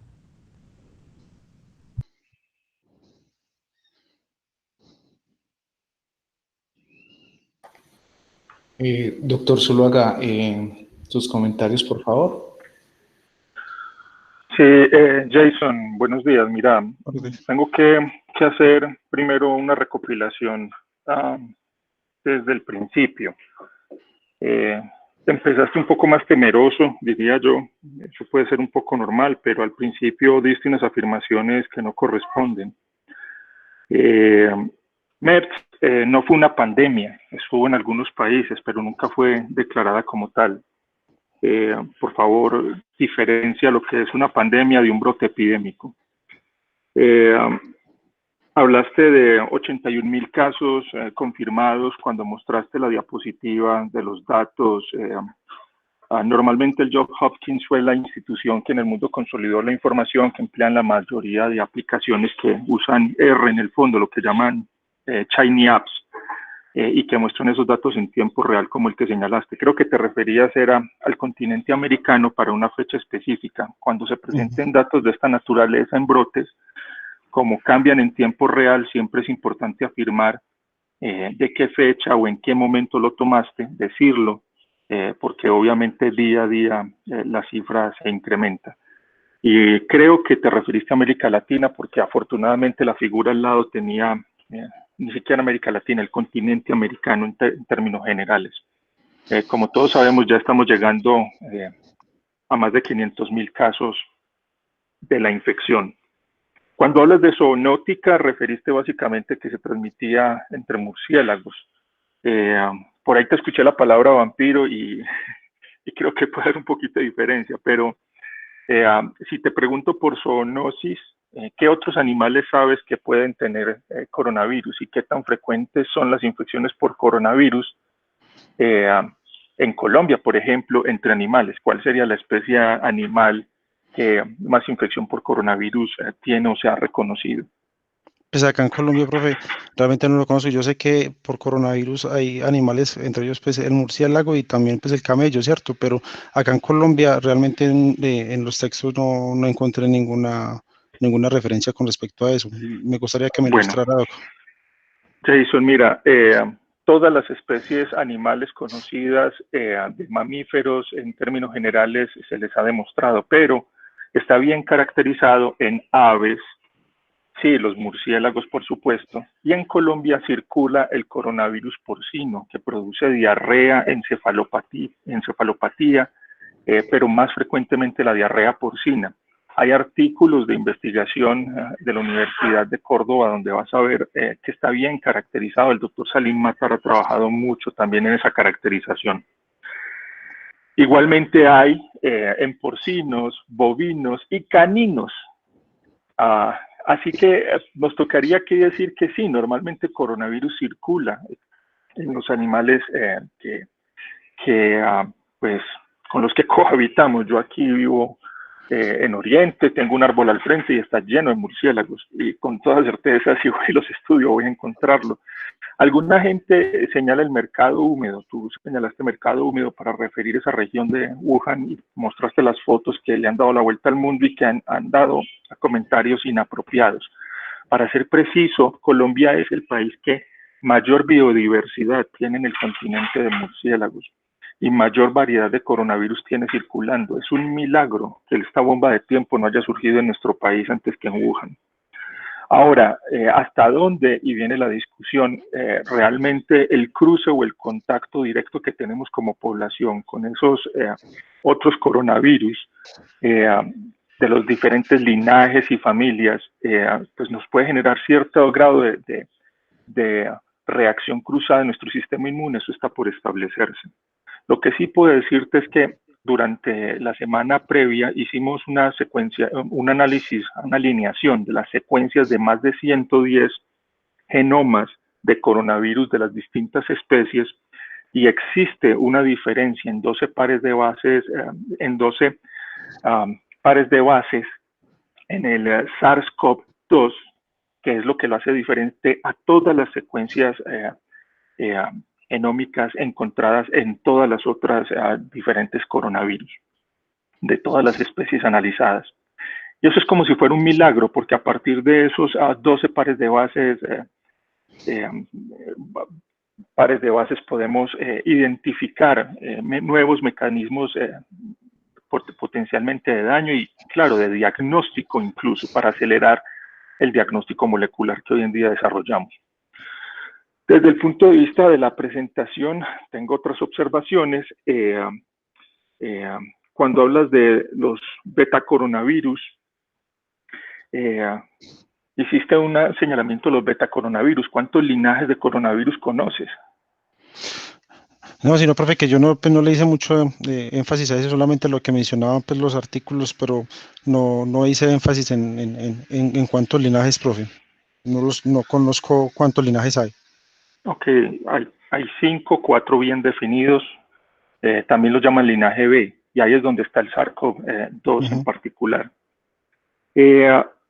Doctor Zuluaga, sus comentarios, por favor. Sí, Jason, buenos días. Mira, tengo que hacer primero una recopilación desde el principio. Empezaste un poco más temeroso, diría yo. Eso puede ser un poco normal, pero al principio diste unas afirmaciones que no corresponden. MERS no fue una pandemia, estuvo en algunos países, pero nunca fue declarada como tal. Por favor, diferencia lo que es una pandemia de un brote epidémico. Hablaste de 81,000 casos confirmados cuando mostraste la diapositiva de los datos. Normalmente el Johns Hopkins fue la institución que en el mundo consolidó la información, que emplean la mayoría de aplicaciones que usan R en el fondo, lo que llaman Shiny Apps, y que muestran esos datos en tiempo real como el que señalaste. Creo que te referías al continente americano para una fecha específica. Cuando se presenten datos de esta naturaleza en brotes, como cambian en tiempo real, siempre es importante afirmar de qué fecha o en qué momento lo tomaste, decirlo, porque obviamente día a día la cifra se incrementa. Y creo que te referiste a América Latina porque afortunadamente la figura al lado tenía ni siquiera América Latina, el continente americano en términos generales. Como todos sabemos, ya estamos llegando a más de 500,000 casos de la infección. Cuando hablas de zoonótica, referiste básicamente que se transmitía entre murciélagos. Por ahí te escuché la palabra vampiro y creo que puede haber un poquito de diferencia, pero si te pregunto por zoonosis, ¿qué otros animales sabes que pueden tener coronavirus y qué tan frecuentes son las infecciones por coronavirus en Colombia, por ejemplo, entre animales? ¿Cuál sería la especie animal que más infección por coronavirus tiene o se ha reconocido? Pues acá en Colombia, profe, realmente no lo conozco. Yo sé que por coronavirus hay animales, entre ellos pues el murciélago y también pues el camello, ¿cierto? Pero acá en Colombia realmente en los textos no encontré ninguna referencia con respecto a eso. Me gustaría que me ilustrara, Doc. Jason, mira, todas las especies animales conocidas de mamíferos en términos generales se les ha demostrado, pero está bien caracterizado en aves, sí, los murciélagos por supuesto, y en Colombia circula el coronavirus porcino, que produce diarrea, encefalopatía, pero más frecuentemente la diarrea porcina. Hay artículos de investigación de la Universidad de Córdoba donde vas a ver que está bien caracterizado. El doctor Salim Matar ha trabajado mucho también en esa caracterización. Igualmente hay en porcinos, bovinos y caninos. Así que nos tocaría aquí decir que sí, normalmente coronavirus circula en los animales pues, con los que cohabitamos. Yo aquí vivo en Oriente, tengo un árbol al frente y está lleno de murciélagos, y con toda certeza si voy y los estudio voy a encontrarlo. Alguna gente señala el mercado húmedo, tú señalaste mercado húmedo para referir esa región de Wuhan y mostraste las fotos que le han dado la vuelta al mundo y que han dado comentarios inapropiados. Para ser preciso, Colombia es el país que mayor biodiversidad tiene en el continente de murciélagos y mayor variedad de coronavirus tiene circulando. Es un milagro que esta bomba de tiempo no haya surgido en nuestro país antes que en Wuhan. Ahora, ¿hasta dónde? Y viene la discusión, realmente el cruce o el contacto directo que tenemos como población con esos otros coronavirus de los diferentes linajes y familias, pues nos puede generar cierto grado de reacción cruzada en nuestro sistema inmune. Eso está por establecerse. Lo que sí puedo decirte es que durante la semana previa hicimos una secuencia, un análisis, una alineación de las secuencias de más de 110 genomas de coronavirus de las distintas especies, y existe una diferencia en 12 pares de bases, pares de bases en el SARS-CoV-2, que es lo que lo hace diferente a todas las secuencias genómicas encontradas en todas las otras diferentes coronavirus, de todas las especies analizadas. Y eso es como si fuera un milagro, porque a partir de esos 12 pares de bases podemos identificar nuevos mecanismos potencialmente de daño y, claro, de diagnóstico incluso, para acelerar el diagnóstico molecular que hoy en día desarrollamos. Desde el punto de vista de la presentación, tengo otras observaciones. Cuando hablas de los betacoronavirus, hiciste un señalamiento de los betacoronavirus. ¿Cuántos linajes de coronavirus conoces? No, sino, profe, que yo no, pues, no le hice mucho énfasis a eso, solamente lo que mencionaban pues, los artículos, pero no hice énfasis en cuántos linajes, profe. No conozco cuántos linajes hay. Ok, hay 5, 4 bien definidos. También los llaman linaje B, y ahí es donde está el SARS-CoV-2 en particular.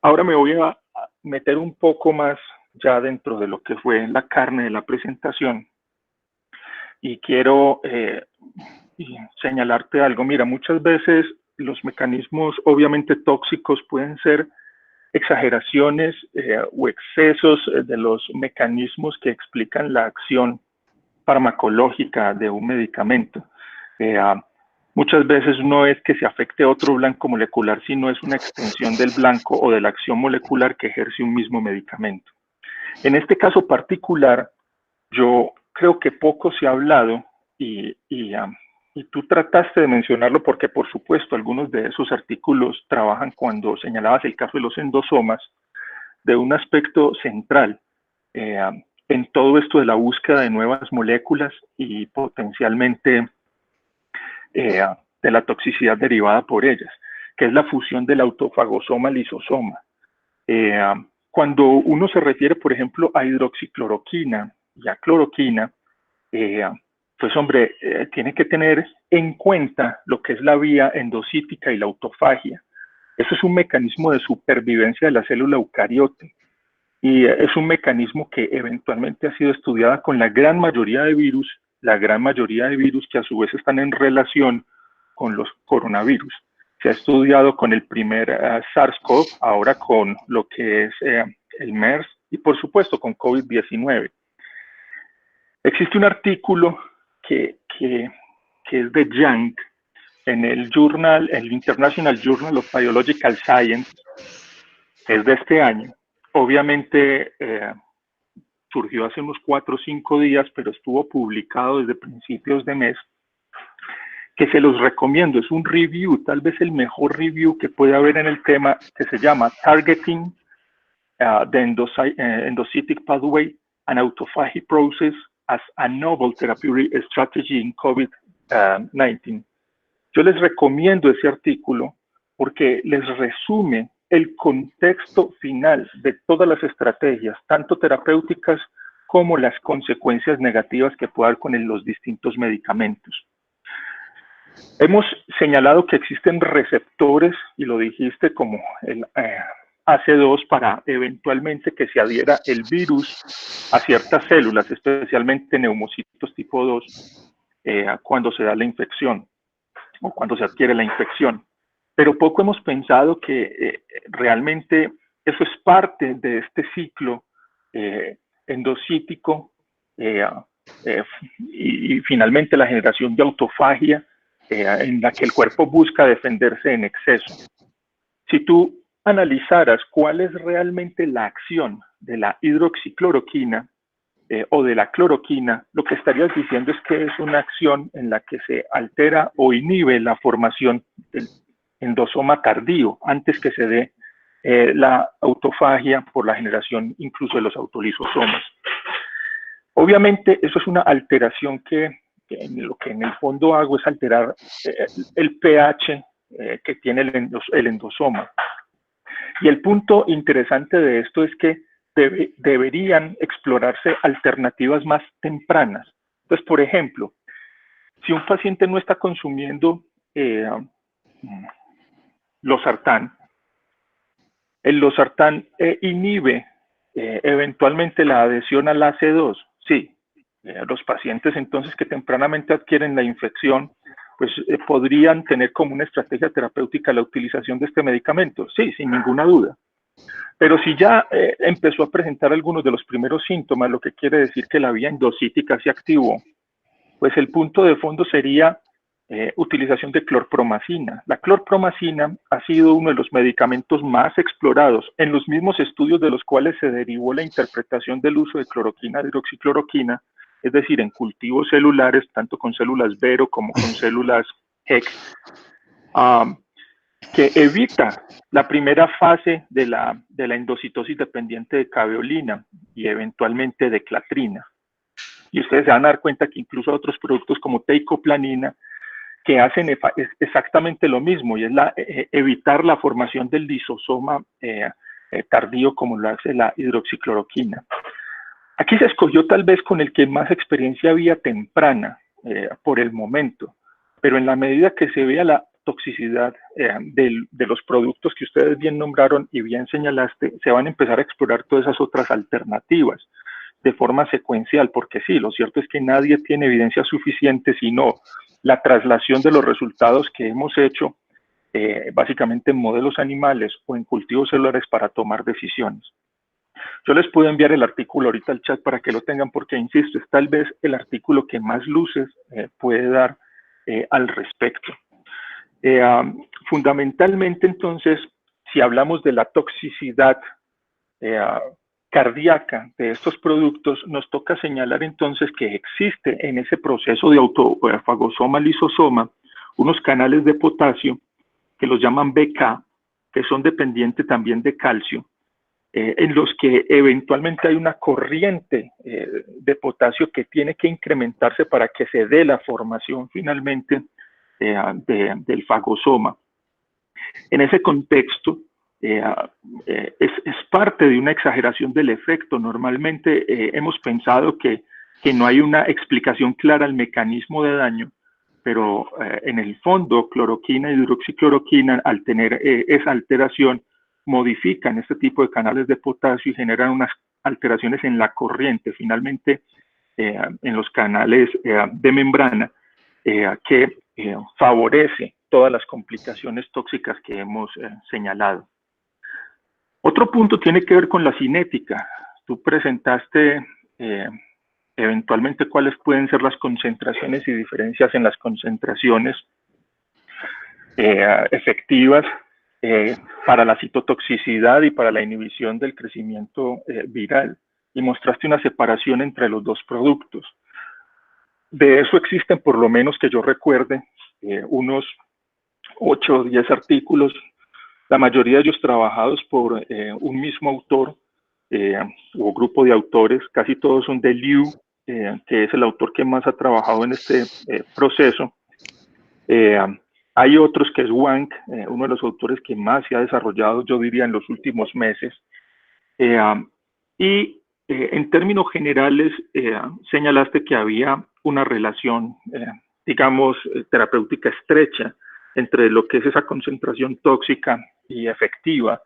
Ahora me voy a meter un poco más ya dentro de lo que fue la carne de la presentación, y quiero señalarte algo. Mira, muchas veces los mecanismos obviamente tóxicos pueden ser exageraciones o excesos de los mecanismos que explican la acción farmacológica de un medicamento. Muchas veces no es que se afecte otro blanco molecular, sino es una extensión del blanco o de la acción molecular que ejerce un mismo medicamento. En este caso particular, yo creo que poco se ha hablado y tú trataste de mencionarlo porque, por supuesto, algunos de esos artículos trabajan, cuando señalabas el caso de los endosomas, de un aspecto central en todo esto de la búsqueda de nuevas moléculas y potencialmente de la toxicidad derivada por ellas, que es la fusión del autofagosoma al lisosoma. Cuando uno se refiere, por ejemplo, a hidroxicloroquina y a cloroquina, pues hombre, tiene que tener en cuenta lo que es la vía endocítica y la autofagia. Eso es un mecanismo de supervivencia de la célula eucariote, y es un mecanismo que eventualmente ha sido estudiada con la gran mayoría de virus que a su vez están en relación con los coronavirus. Se ha estudiado con el primer SARS-CoV, ahora con lo que es el MERS y por supuesto con COVID-19. Existe un artículo que es de Yang, en el International Journal of Biological Science, es de este año. Obviamente surgió hace unos 4 o 5 días, pero estuvo publicado desde principios de mes, que se los recomiendo. Es un review, tal vez el mejor review que puede haber en el tema, que se llama Targeting the Endocytic Pathway and Autophagy Process as a Novel Therapeutic Strategy in COVID-19. Yo les recomiendo ese artículo porque les resume el contexto final de todas las estrategias, tanto terapéuticas como las consecuencias negativas que puede haber con los distintos medicamentos. Hemos señalado que existen receptores, y lo dijiste, como el AC2, para eventualmente que se adhiera el virus a ciertas células, especialmente neumocitos tipo 2, cuando se da la infección o cuando se adquiere la infección. Pero poco hemos pensado que realmente eso es parte de este ciclo endocítico y finalmente la generación de autofagia en la que el cuerpo busca defenderse en exceso. Si tú analizaras cuál es realmente la acción de la hidroxicloroquina o de la cloroquina, lo que estarías diciendo es que es una acción en la que se altera o inhibe la formación del endosoma tardío antes que se dé la autofagia por la generación incluso de los autolisosomas. Obviamente eso es una alteración que lo que en el fondo hago es alterar el pH que tiene el endosoma. Y el punto interesante de esto es que deberían explorarse alternativas más tempranas. Entonces, por ejemplo, si un paciente no está consumiendo losartán, el losartán inhibe eventualmente la adhesión al AC2. Sí, los pacientes entonces que tempranamente adquieren la infección, pues podrían tener como una estrategia terapéutica la utilización de este medicamento. Sí, sin ninguna duda. Pero si ya empezó a presentar algunos de los primeros síntomas, lo que quiere decir que la vía endocítica se activó, pues el punto de fondo sería utilización de clorpromacina. La clorpromacina ha sido uno de los medicamentos más explorados en los mismos estudios de los cuales se derivó la interpretación del uso de cloroquina, de hidroxicloroquina, es decir, en cultivos celulares, tanto con células Vero como con células HEX, que evita la primera fase de la endocitosis dependiente de caveolina y eventualmente de clatrina. Y ustedes se van a dar cuenta que incluso otros productos como teicoplanina que hacen exactamente lo mismo, y es evitar la formación del lisosoma tardío como lo hace la hidroxicloroquina. Aquí se escogió tal vez con el que más experiencia había temprana por el momento, pero en la medida que se vea la toxicidad de los productos que ustedes bien nombraron y bien señalaste, se van a empezar a explorar todas esas otras alternativas de forma secuencial, porque sí, lo cierto es que nadie tiene evidencia suficiente, sino la traslación de los resultados que hemos hecho básicamente en modelos animales o en cultivos celulares para tomar decisiones. Yo les puedo enviar el artículo ahorita al chat para que lo tengan, porque, insisto, es tal vez el artículo que más luces puede dar al respecto. Fundamentalmente, entonces, si hablamos de la toxicidad cardíaca de estos productos, nos toca señalar entonces que existe en ese proceso de autofagosoma-lisosoma unos canales de potasio que los llaman BK, que son dependientes también de calcio, en los que eventualmente hay una corriente de potasio que tiene que incrementarse para que se dé la formación finalmente del fagosoma. En ese contexto, es parte de una exageración del efecto. Normalmente hemos pensado que no hay una explicación clara al mecanismo de daño, pero en el fondo cloroquina y hidroxicloroquina, al tener esa alteración, modifican este tipo de canales de potasio y generan unas alteraciones en la corriente, finalmente en los canales de membrana, que favorece todas las complicaciones tóxicas que hemos señalado. Otro punto tiene que ver con la cinética. Tú presentaste eventualmente cuáles pueden ser las concentraciones y diferencias en las concentraciones. efectivas para la citotoxicidad y para la inhibición del crecimiento viral, y mostraste una separación entre los dos productos. De eso existen, por lo menos que yo recuerde, unos 8 o 10 artículos, la mayoría de ellos trabajados por un mismo autor o grupo de autores. Casi todos son de Liu, que es el autor que más ha trabajado en este proceso. Hay otros que es Wang, uno de los autores que más se ha desarrollado, yo diría, en los últimos meses. Y en términos generales, señalaste que había una relación, digamos, terapéutica estrecha entre lo que es esa concentración tóxica y efectiva,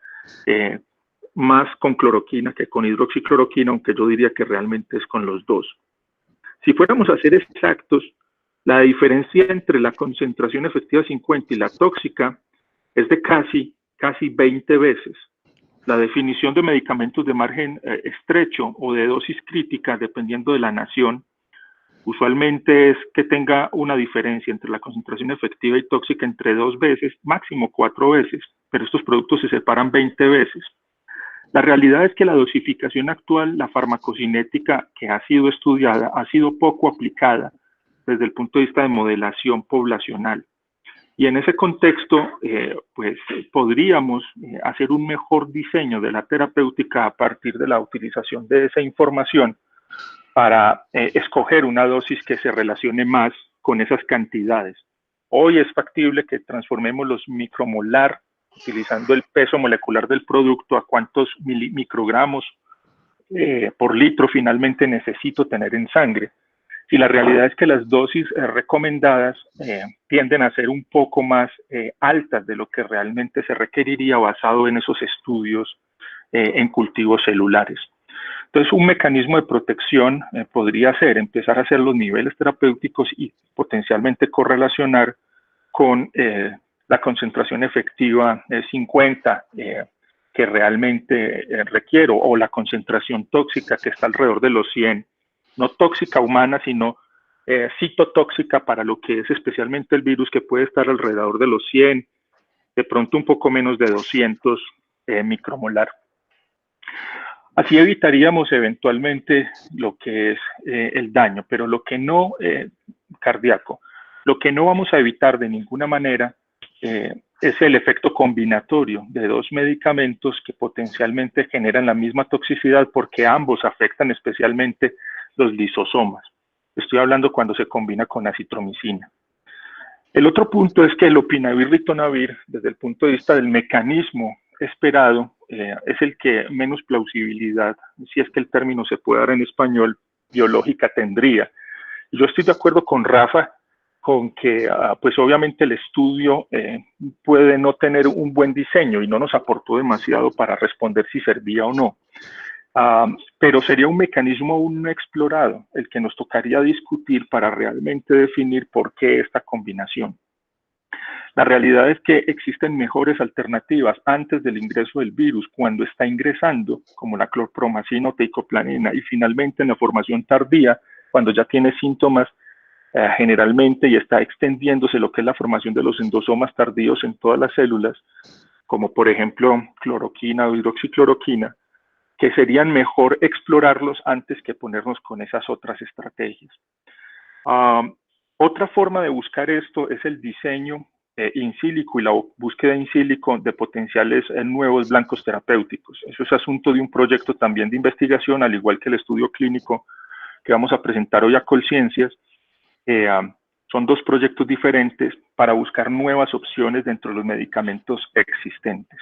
más con cloroquina que con hidroxicloroquina, aunque yo diría que realmente es con los dos. Si fuéramos a ser exactos, la diferencia entre la concentración efectiva 50 y la tóxica es de casi 20 veces. La definición de medicamentos de margen estrecho o de dosis crítica, dependiendo de la nación, usualmente es que tenga una diferencia entre la concentración efectiva y tóxica entre 2 veces, máximo 4 veces, pero estos productos se separan 20 veces. La realidad es que la dosificación actual, la farmacocinética que ha sido estudiada, ha sido poco aplicada desde el punto de vista de modelación poblacional. Y en ese contexto, pues podríamos hacer un mejor diseño de la terapéutica a partir de la utilización de esa información para escoger una dosis que se relacione más con esas cantidades. Hoy es factible que transformemos los micromolar, utilizando el peso molecular del producto, a cuántos microgramos por litro finalmente necesito tener en sangre. Y la realidad es que las dosis recomendadas tienden a ser un poco más altas de lo que realmente se requeriría basado en esos estudios en cultivos celulares. Entonces, un mecanismo de protección podría ser empezar a hacer los niveles terapéuticos y potencialmente correlacionar con la concentración efectiva 50 que realmente requiero, o la concentración tóxica que está alrededor de los 100, no tóxica humana, sino citotóxica para lo que es especialmente el virus, que puede estar alrededor de los 100, de pronto un poco menos de 200 micromolar. Así evitaríamos eventualmente lo que es el daño, pero lo que no cardíaco, lo que no vamos a evitar de ninguna manera es el efecto combinatorio de 2 medicamentos que potencialmente generan la misma toxicidad, porque ambos afectan especialmente los lisosomas. Estoy hablando cuando se combina con acitromicina. El otro punto es que el lopinavir-ritonavir, desde el punto de vista del mecanismo esperado, es el que menos plausibilidad, si es que el término se puede dar en español, biológica tendría. Yo estoy de acuerdo con Rafa con que, pues obviamente el estudio puede no tener un buen diseño y no nos aportó demasiado para responder si servía o no. Pero sería un mecanismo aún no explorado, el que nos tocaría discutir para realmente definir por qué esta combinación. La realidad es que existen mejores alternativas antes del ingreso del virus, cuando está ingresando, como la clorpromacina o teicoplanina, y finalmente en la formación tardía, cuando ya tiene síntomas generalmente y está extendiéndose lo que es la formación de los endosomas tardíos en todas las células, como por ejemplo cloroquina o hidroxicloroquina, que serían mejor explorarlos antes que ponernos con esas otras estrategias. Otra forma de buscar esto es el diseño in silico y la búsqueda in silico de potenciales nuevos blancos terapéuticos. Eso es asunto de un proyecto también de investigación, al igual que el estudio clínico que vamos a presentar hoy a Colciencias. Son 2 proyectos diferentes para buscar nuevas opciones dentro de los medicamentos existentes.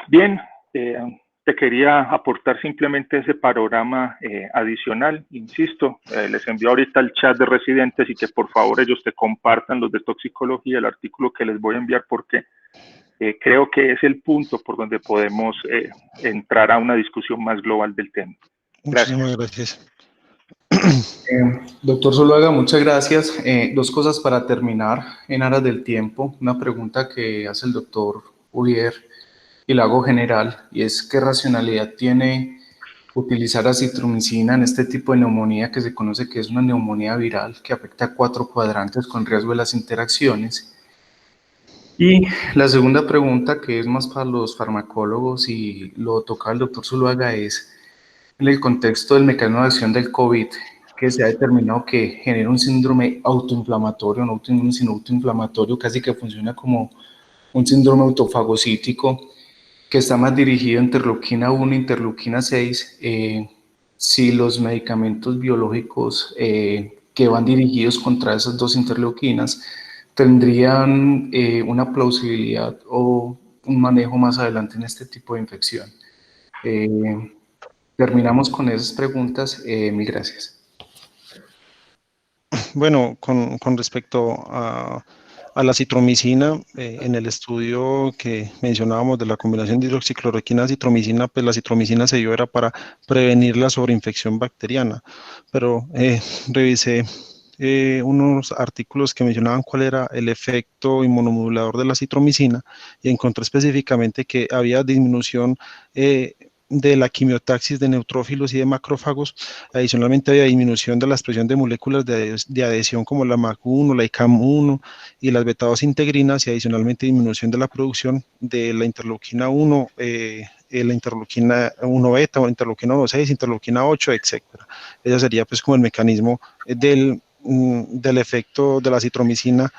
Bien, te quería aportar simplemente ese panorama adicional. Insisto, les envío ahorita el chat de residentes y que por favor ellos te compartan, los de toxicología, el artículo que les voy a enviar, porque creo que es el punto por donde podemos entrar a una discusión más global del tema. Gracias. Muchísimas gracias. Doctor Zuluaga, muchas gracias. 2 cosas para terminar en aras del tiempo. Una pregunta que hace el doctor Urier y la hago general, y es: ¿qué racionalidad tiene utilizar acitromicina en este tipo de neumonía que se conoce que es una neumonía viral que afecta a 4 cuadrantes con riesgo de las interacciones? Y la segunda pregunta, que es más para los farmacólogos y lo toca el doctor Zuluaga, es en el contexto del mecanismo de acción del COVID, que se ha determinado que genera un síndrome autoinflamatorio, no autoinmune, sino autoinflamatorio, casi que funciona como un síndrome autofagocítico, que está más dirigido a interleuquina 1, interleuquina 6, si los medicamentos biológicos que van dirigidos contra esas dos interleuquinas tendrían una plausibilidad o un manejo más adelante en este tipo de infección. Terminamos con esas preguntas. Mil gracias. Bueno, con respecto a la citromicina, en el estudio que mencionábamos de la combinación de hidroxicloroquina y citromicina, pues la citromicina se dio era para prevenir la sobreinfección bacteriana, pero revisé unos artículos que mencionaban cuál era el efecto inmunomodulador de la citromicina y encontré específicamente que había disminución de la quimiotaxis de neutrófilos y de macrófagos. Adicionalmente había disminución de la expresión de moléculas de adhesión como la MAC1, la ICAM1 y las beta-2 integrinas, y adicionalmente disminución de la producción de la interleuquina 1, la interleuquina 1 beta o interleuquina 1,6, interleuquina 8, etcétera. Ese sería pues como el mecanismo del efecto de la citromicina,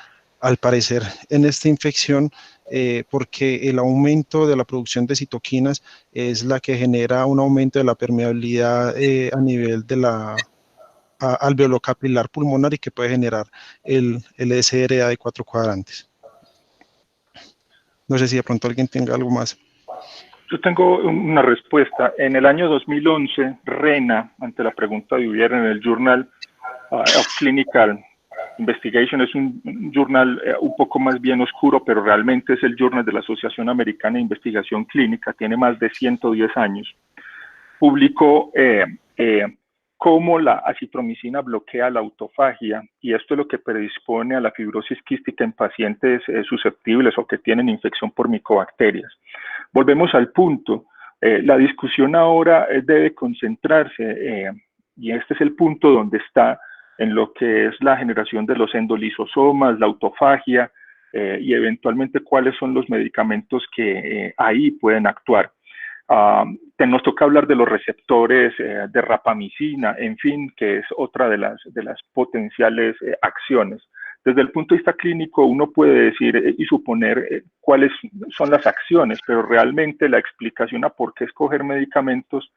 al parecer, en esta infección, porque el aumento de la producción de citoquinas es la que genera un aumento de la permeabilidad a nivel de la alveolo capilar pulmonar y que puede generar el SRA de 4 cuadrantes. No sé si de pronto alguien tenga algo más. Yo tengo una respuesta. En el año 2011, RENA, ante la pregunta de Ubier en el Journal of Clinical Investigation, es un journal un poco más bien oscuro, pero realmente es el journal de la Asociación Americana de Investigación Clínica, tiene más de 110 años. Publicó cómo la acitromicina bloquea la autofagia, y esto es lo que predispone a la fibrosis quística en pacientes susceptibles o que tienen infección por micobacterias. Volvemos al punto. La discusión ahora debe concentrarse, y este es el punto donde está, en lo que es la generación de los endolisosomas, la autofagia, y eventualmente cuáles son los medicamentos que ahí pueden actuar. Nos toca hablar de los receptores de rapamicina, en fin, que es otra de las potenciales acciones. Desde el punto de vista clínico, uno puede decir y suponer cuáles son las acciones, pero realmente la explicación a por qué escoger medicamentos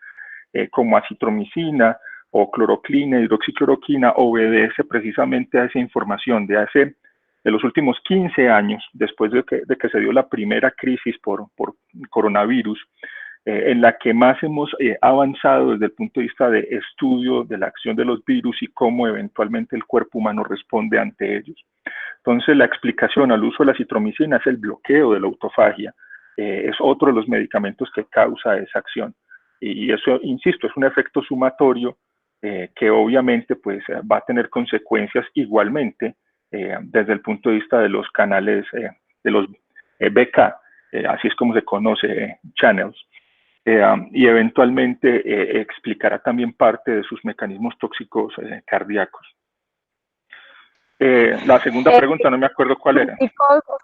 como acitromicina o cloroclina, hidroxicloroquina, obedece precisamente a esa información de los últimos 15 años, después de que se dio la primera crisis por coronavirus, en la que más hemos avanzado desde el punto de vista de estudio de la acción de los virus y cómo eventualmente el cuerpo humano responde ante ellos. Entonces, la explicación al uso de la citromicina es el bloqueo de la autofagia. Es otro de los medicamentos que causa esa acción. Y eso, insisto, es un efecto sumatorio que obviamente pues, va a tener consecuencias igualmente desde el punto de vista de los canales, de los BK, así es como se conoce, channels. Y eventualmente explicará también parte de sus mecanismos tóxicos cardíacos. La segunda pregunta, no me acuerdo cuál era.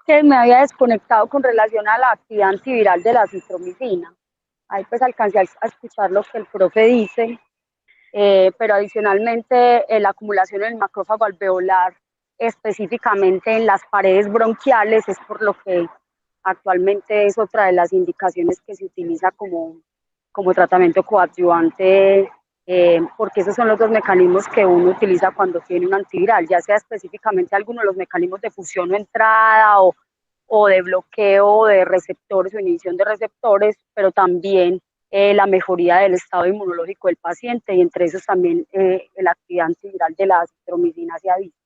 Que me había desconectado con relación a la actividad antiviral de la citromicina. Ahí pues alcancé a escuchar lo que el profe dice, pero adicionalmente la acumulación en el macrófago alveolar, específicamente en las paredes bronquiales, es por lo que actualmente es otra de las indicaciones que se utiliza como tratamiento coadyuvante, porque esos son los dos mecanismos que uno utiliza cuando tiene un antiviral, ya sea específicamente alguno de los mecanismos de fusión o entrada o de bloqueo de receptores o inhibición de receptores, pero también la mejoría del estado inmunológico del paciente, y entre esos también la actividad antiviral de la acitromicina se ha visto.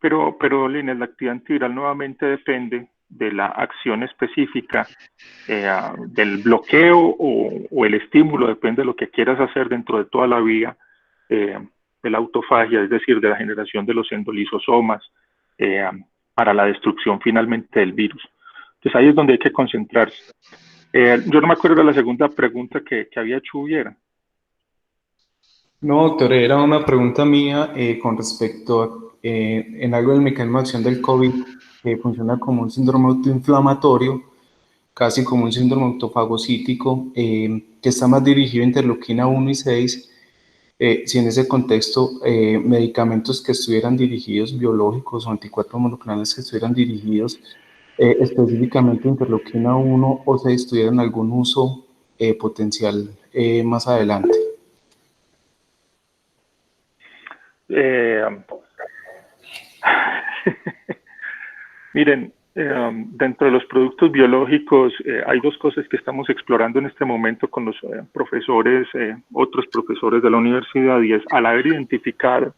Pero Lina, la actividad antiviral nuevamente depende de la acción específica, del bloqueo o el estímulo, depende de lo que quieras hacer dentro de toda la vía de la autofagia, es decir, de la generación de los endolisosomas para la destrucción finalmente del virus. Entonces ahí es donde hay que concentrarse. Yo no me acuerdo de la segunda pregunta que había hecho Ubiera. No, doctor, era una pregunta mía con respecto a, en algo del mecanismo de acción del COVID. que funciona como un síndrome autoinflamatorio, casi como un síndrome autofagocítico, que está más dirigido a interleuquina 1 y 6. Si en ese contexto medicamentos que estuvieran dirigidos, biológicos o anticuerpos monoclonales que estuvieran dirigidos específicamente a interleuquina 1 o 6 tuvieran algún uso potencial más adelante. Miren, dentro de los productos biológicos hay dos cosas que estamos explorando en este momento con los profesores, otros profesores de la universidad, y es al haber identificado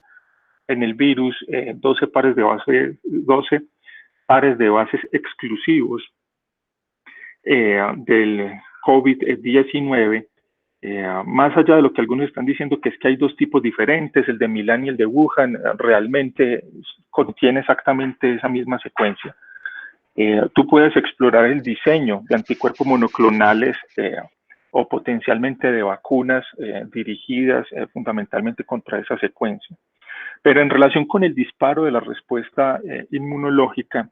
en el virus 12 pares de bases exclusivos del COVID-19, más allá de lo que algunos están diciendo, que es que hay dos tipos diferentes, el de Milán y el de Wuhan, realmente contiene exactamente esa misma secuencia. Tú puedes explorar el diseño de anticuerpos monoclonales o potencialmente de vacunas dirigidas fundamentalmente contra esa secuencia. Pero en relación con el disparo de la respuesta inmunológica,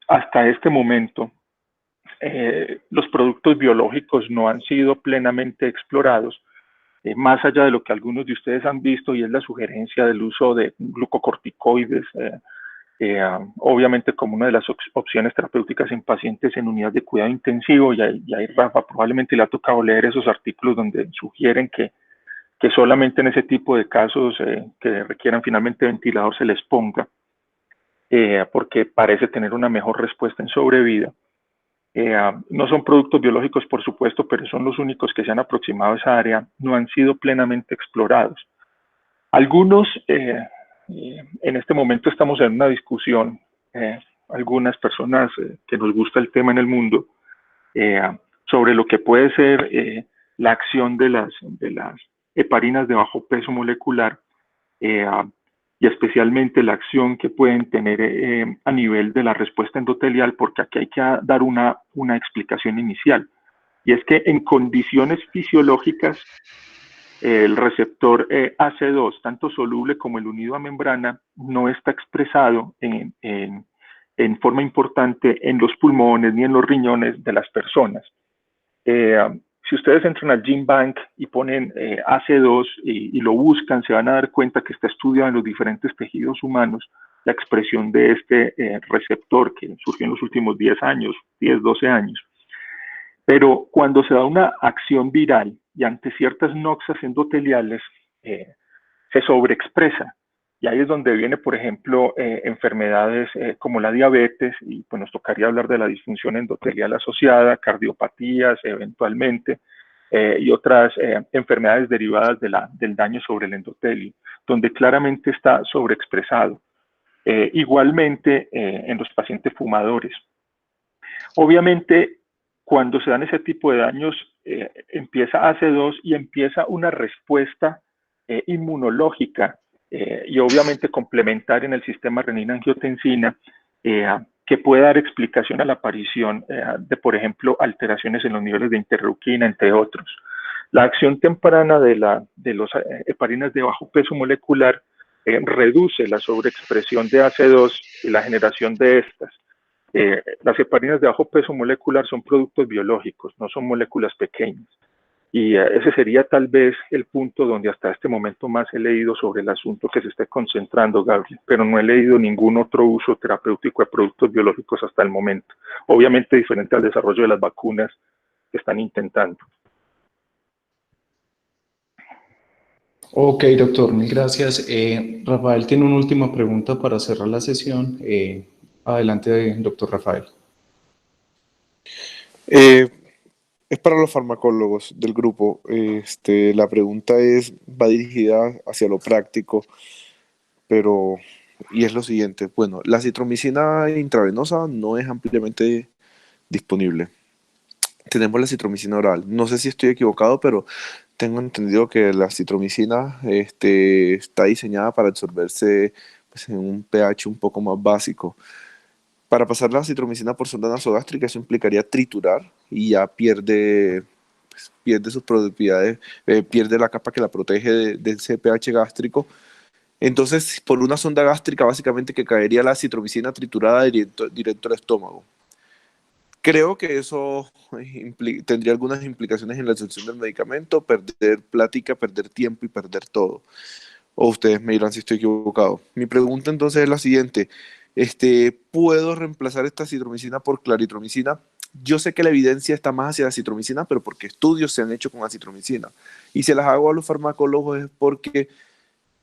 hasta este momento, los productos biológicos no han sido plenamente explorados, más allá de lo que algunos de ustedes han visto, y es la sugerencia del uso de glucocorticoides, obviamente como una de las opciones terapéuticas en pacientes en unidad de cuidado intensivo, y ahí Rafa probablemente le ha tocado leer esos artículos donde sugieren que solamente en ese tipo de casos que requieran finalmente ventilador se les ponga, porque parece tener una mejor respuesta en sobrevida. No son productos biológicos, por supuesto, pero son los únicos que se han aproximado a esa área, no han sido plenamente explorados. Algunos, en este momento estamos en una discusión, algunas personas que nos gusta el tema en el mundo, sobre lo que puede ser la acción de las heparinas de bajo peso molecular, y especialmente la acción que pueden tener a nivel de la respuesta endotelial, porque aquí hay que dar una explicación inicial. Y es que en condiciones fisiológicas, el receptor AC2, tanto soluble como el unido a membrana, no está expresado en forma importante en los pulmones ni en los riñones de las personas. Si ustedes entran al GenBank y ponen AC2 y lo buscan, se van a dar cuenta que está estudiado en los diferentes tejidos humanos la expresión de este receptor que surgió en los últimos 10 años, 10, 12 años. Pero cuando se da una acción viral y ante ciertas noxas endoteliales, se sobreexpresa. Y ahí es donde viene, por ejemplo, enfermedades como la diabetes, y pues nos tocaría hablar de la disfunción endotelial asociada, cardiopatías eventualmente, y otras enfermedades derivadas del daño sobre el endotelio, donde claramente está sobreexpresado. Igualmente en los pacientes fumadores. Obviamente, cuando se dan ese tipo de daños, empieza AC2 y empieza una respuesta inmunológica y obviamente complementar en el sistema renina-angiotensina, que puede dar explicación a la aparición de, por ejemplo, alteraciones en los niveles de interleuquina, entre otros. La acción temprana de los heparinas de bajo peso molecular reduce la sobreexpresión de AC2 y la generación de estas. Las heparinas de bajo peso molecular son productos biológicos, no son moléculas pequeñas. Y ese sería tal vez el punto donde hasta este momento más he leído sobre el asunto que se esté concentrando, Gabriel, pero no he leído ningún otro uso terapéutico de productos biológicos hasta el momento. Obviamente diferente al desarrollo de las vacunas que están intentando. Ok, doctor, mil gracias. Rafael tiene una última pregunta para cerrar la sesión. Adelante, doctor Rafael. Es para los farmacólogos del grupo. La pregunta va dirigida hacia lo práctico, y es lo siguiente. Bueno, la citromicina intravenosa no es ampliamente disponible. Tenemos la citromicina oral. No sé si estoy equivocado, pero tengo entendido que la citromicina está diseñada para absorberse pues, en un pH un poco más básico. Para pasar la citromicina por sonda nasogástrica, eso implicaría triturar y ya pierde sus propiedades, pierde la capa que la protege de ese pH gástrico, Entonces, por una sonda gástrica, básicamente que caería la acitromicina triturada directo al estómago. Creo que eso tendría algunas implicaciones en la absorción del medicamento, perder plática, perder tiempo y perder todo. O ustedes me dirán si estoy equivocado. Mi pregunta entonces es la siguiente. ¿Puedo reemplazar esta acitromicina por claritromicina? Yo sé que la evidencia está más hacia la acitromicina, pero porque estudios se han hecho con acitromicina. Y se las hago a los farmacólogos es porque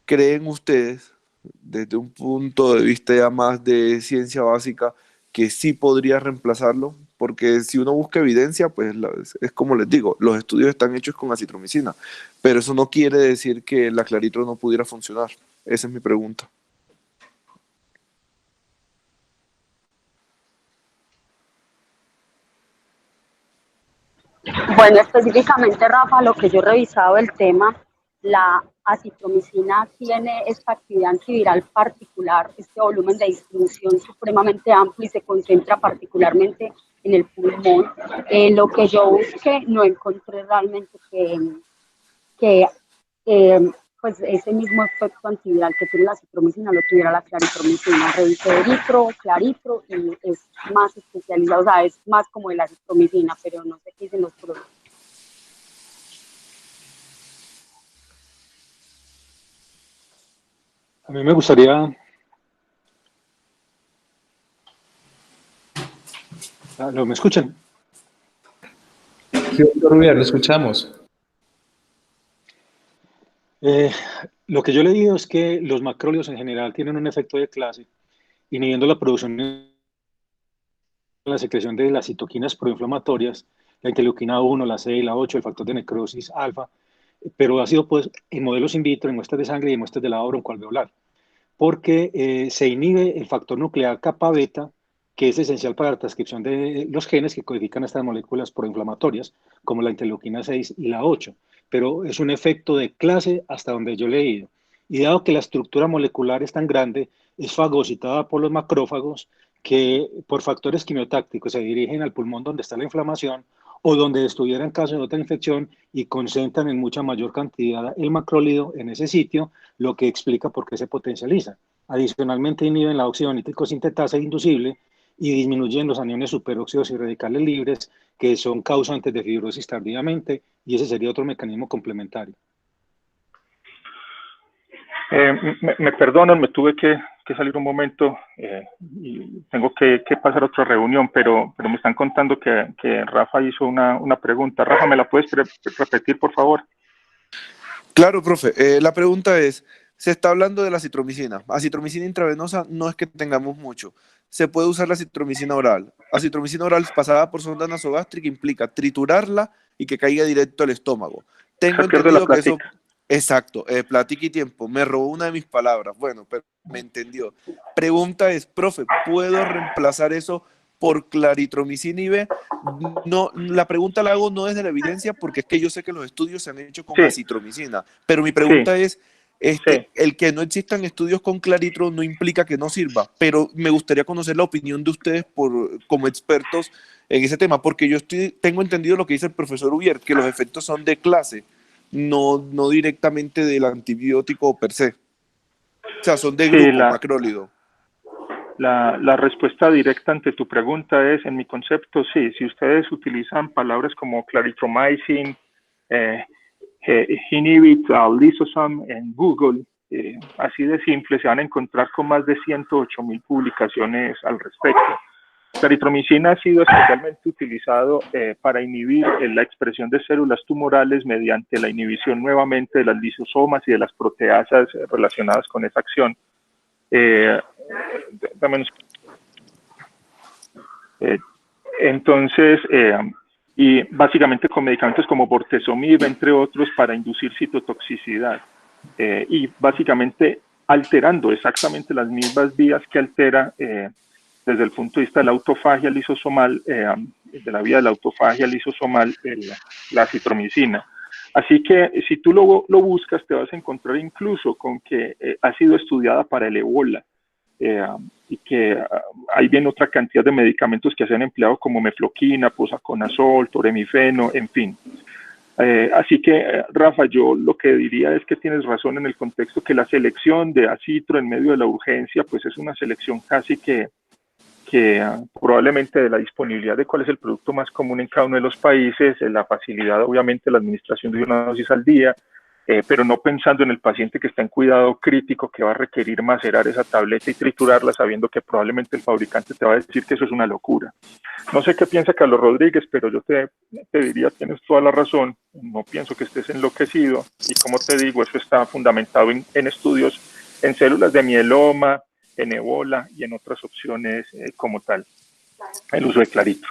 creen ustedes, desde un punto de vista ya más de ciencia básica, que sí podría reemplazarlo, porque si uno busca evidencia, pues es como les digo, los estudios están hechos con acitromicina, pero eso no quiere decir que la claritro no pudiera funcionar. Esa es mi pregunta. Bueno, específicamente, Rafa, lo que yo he revisado el tema, la acitromicina tiene esta actividad antiviral particular, este volumen de distribución supremamente amplio y se concentra particularmente en el pulmón. Lo que yo busqué no encontré realmente que pues ese mismo efecto antiviral que tiene la acitromicina lo tuviera la claritromicina. Revisé eritro, claritro y es más especializado, o sea, es más como de la acitromicina, pero no sé qué dicen los productos. A mí me gustaría... ¿No me escuchan? Sí, doctor Rubiar, lo escuchamos. Lo que yo he leído es que los macrólidos en general tienen un efecto de clase, inhibiendo la producción y la secreción de las citoquinas proinflamatorias, la interleuquina 1, la 6, la 8, el factor de necrosis alfa, pero ha sido pues en modelos in vitro, en muestras de sangre y en muestras de lavado broncoalveolar, porque se inhibe el factor nuclear kappa beta, que es esencial para la transcripción de los genes que codifican estas moléculas proinflamatorias, como la interleuquina 6 y la 8, pero es un efecto de clase hasta donde yo he leído. Y dado que la estructura molecular es tan grande, es fagocitada por los macrófagos que por factores quimiotácticos se dirigen al pulmón donde está la inflamación o donde estuviera en caso de otra infección y concentran en mucha mayor cantidad el macrólido en ese sitio, lo que explica por qué se potencializa. Adicionalmente inhiben la óxido nítrico sintetasa inducible y disminuyen los aniones superóxidos y radicales libres que son causantes de fibrosis tardíamente, y ese sería otro mecanismo complementario. Me perdonan, me tuve que salir un momento y tengo que pasar a otra reunión, pero me están contando que Rafa hizo una pregunta. Rafa, ¿me la puedes repetir, por favor? Claro, profe. La pregunta es, se está hablando de la acitromicina. Acitromicina intravenosa no es que tengamos mucho. Se puede usar la acitromicina oral. Acitromicina oral pasada por sonda nasogástrica implica triturarla y que caiga directo al estómago. Tengo entendido que eso... Exacto, platica y tiempo. Me robó una de mis palabras. Bueno, pero me entendió. Pregunta es, profe, ¿puedo reemplazar eso por claritromicina IV? No, la pregunta la hago no desde la evidencia, porque es que yo sé que los estudios se han hecho con acitromicina. Pero mi pregunta es, el que no existan estudios con claritro no implica que no sirva, pero me gustaría conocer la opinión de ustedes como expertos en ese tema, porque yo tengo entendido lo que dice el profesor Ubier, que los efectos son de clase, no directamente del antibiótico per se. O sea, son de grupo, macrólido. La respuesta directa ante tu pregunta es, en mi concepto, sí. Si ustedes utilizan palabras como claritromycin, inhibit lisosome en Google, así de simple, se van a encontrar con más de 108.000 publicaciones al respecto. Claritromicina ha sido especialmente utilizado para inhibir la expresión de células tumorales mediante la inhibición nuevamente de las lisosomas y de las proteasas relacionadas con esa acción. Entonces, y básicamente con medicamentos como bortezomib, entre otros, para inducir citotoxicidad. Y básicamente alterando exactamente las mismas vías que altera desde el punto de vista de la autofagia lisosomal, de la vía de la autofagia lisosomal, la acitromicina. Así que si tú lo buscas, te vas a encontrar incluso con que ha sido estudiada para el ébola, y que hay bien otra cantidad de medicamentos que se han empleado como mefloquina, posaconazol, toremifeno, en fin. Así que, Rafa, yo lo que diría es que tienes razón en el contexto que la selección de acitro en medio de la urgencia, pues es una selección casi que probablemente de la disponibilidad de cuál es el producto más común en cada uno de los países, la facilidad, obviamente, la administración de una dosis al día, pero no pensando en el paciente que está en cuidado crítico, que va a requerir macerar esa tableta y triturarla, sabiendo que probablemente el fabricante te va a decir que eso es una locura. No sé qué piensa Carlos Rodríguez, pero yo te diría, tienes toda la razón, no pienso que estés enloquecido, y como te digo, eso está fundamentado en estudios en células de mieloma, en Ebola y en otras opciones como tal, el uso de clarito.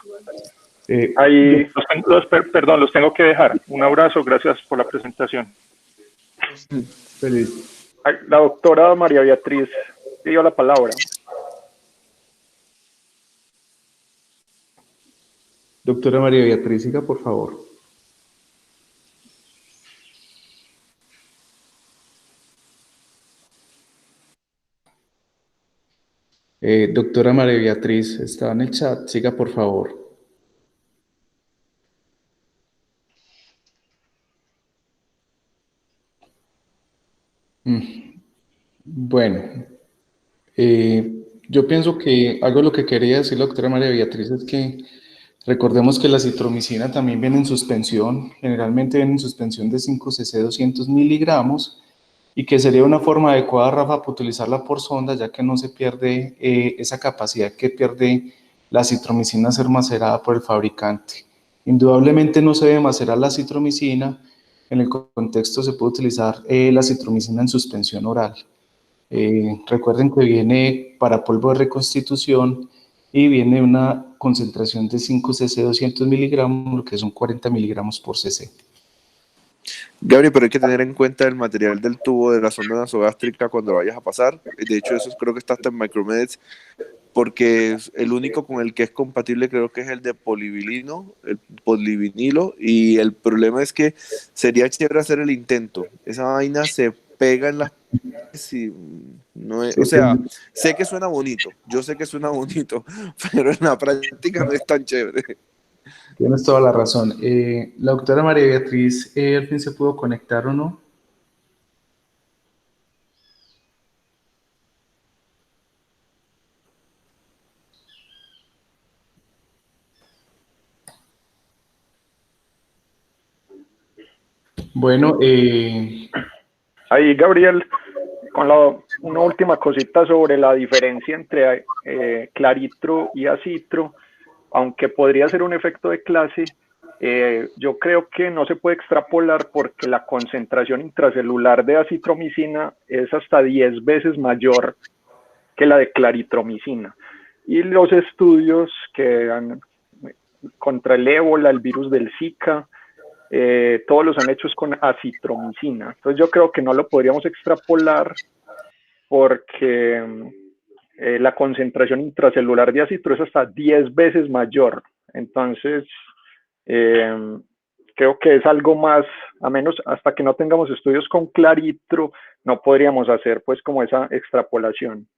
Ahí los tengo que dejar. Un abrazo, gracias por la presentación. Feliz. La doctora María Beatriz pidió la palabra. Doctora María Beatriz, siga, por favor. Doctora María Beatriz, está en el chat, siga, por favor. Bueno, yo pienso que algo de lo que quería decir la doctora María Beatriz es que recordemos que la citromicina también viene en suspensión, generalmente viene en suspensión de 5cc 200 miligramos, y que sería una forma adecuada, Rafa, para utilizarla por sonda, ya que no se pierde esa capacidad que pierde la citromicina a ser macerada por el fabricante. Indudablemente no se debe macerar la citromicina, en el contexto se puede utilizar la citromicina en suspensión oral. Recuerden que viene para polvo de reconstitución y viene una concentración de 5cc 200 miligramos, lo que son 40 miligramos por cc. Gabriel, pero hay que tener en cuenta el material del tubo de la sonda nasogástrica cuando lo vayas a pasar. De hecho, eso creo que está hasta en Micromedics, porque el único con el que es compatible creo que es el de polivinilo, el polivinilo, y el problema es que sería chévere hacer el intento. Esa vaina se pega en las... Sí, no es, o sea, sé que suena bonito, yo sé que suena bonito, pero en la práctica no es tan chévere. Tienes toda la razón. La doctora María Beatriz, ¿al fin se pudo conectar o no? Bueno, ahí, Gabriel, con una última cosita sobre la diferencia entre claritro y acitro, aunque podría ser un efecto de clase, yo creo que no se puede extrapolar porque la concentración intracelular de acitromicina es hasta 10 veces mayor que la de claritromicina. Y los estudios que han contra el ébola, el virus del Zika, todos los han hecho con acitromicina. Entonces yo creo que no lo podríamos extrapolar porque la concentración intracelular de acitro es hasta 10 veces mayor. Entonces, creo que es algo más, a menos hasta que no tengamos estudios con claritro, no podríamos hacer pues como esa extrapolación.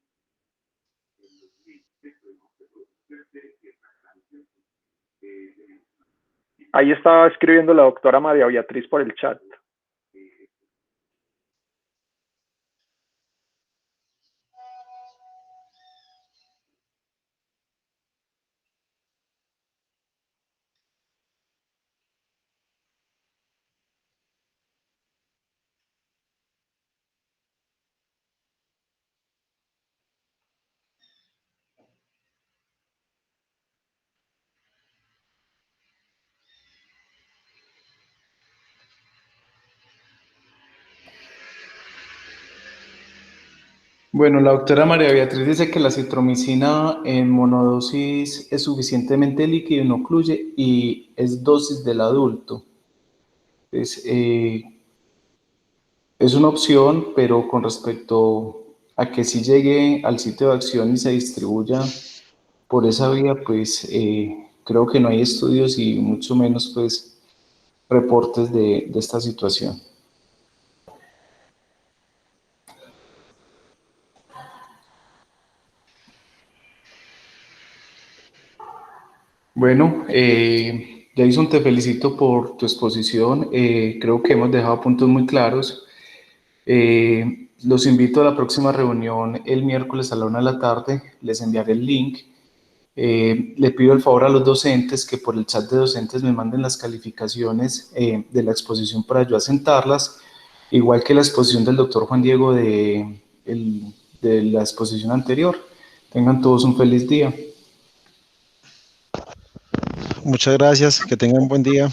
Ahí estaba escribiendo la doctora María Beatriz por el chat. bueno, la doctora María Beatriz dice que la citromicina en monodosis es suficientemente líquido y no ocluye y es dosis del adulto. Es una opción, pero con respecto a que si llegue al sitio de acción y se distribuya por esa vía, pues creo que no hay estudios y mucho menos pues reportes de esta situación. Bueno, Jason, te felicito por tu exposición. Creo que hemos dejado puntos muy claros. Los invito a la próxima reunión el miércoles a la 1 de la tarde. Les enviaré el link. Le pido el favor a los docentes que por el chat de docentes me manden las calificaciones de la exposición para yo asentarlas, igual que la exposición del doctor Juan Diego de la exposición anterior. Tengan todos un feliz día. Muchas gracias, que tengan un buen día.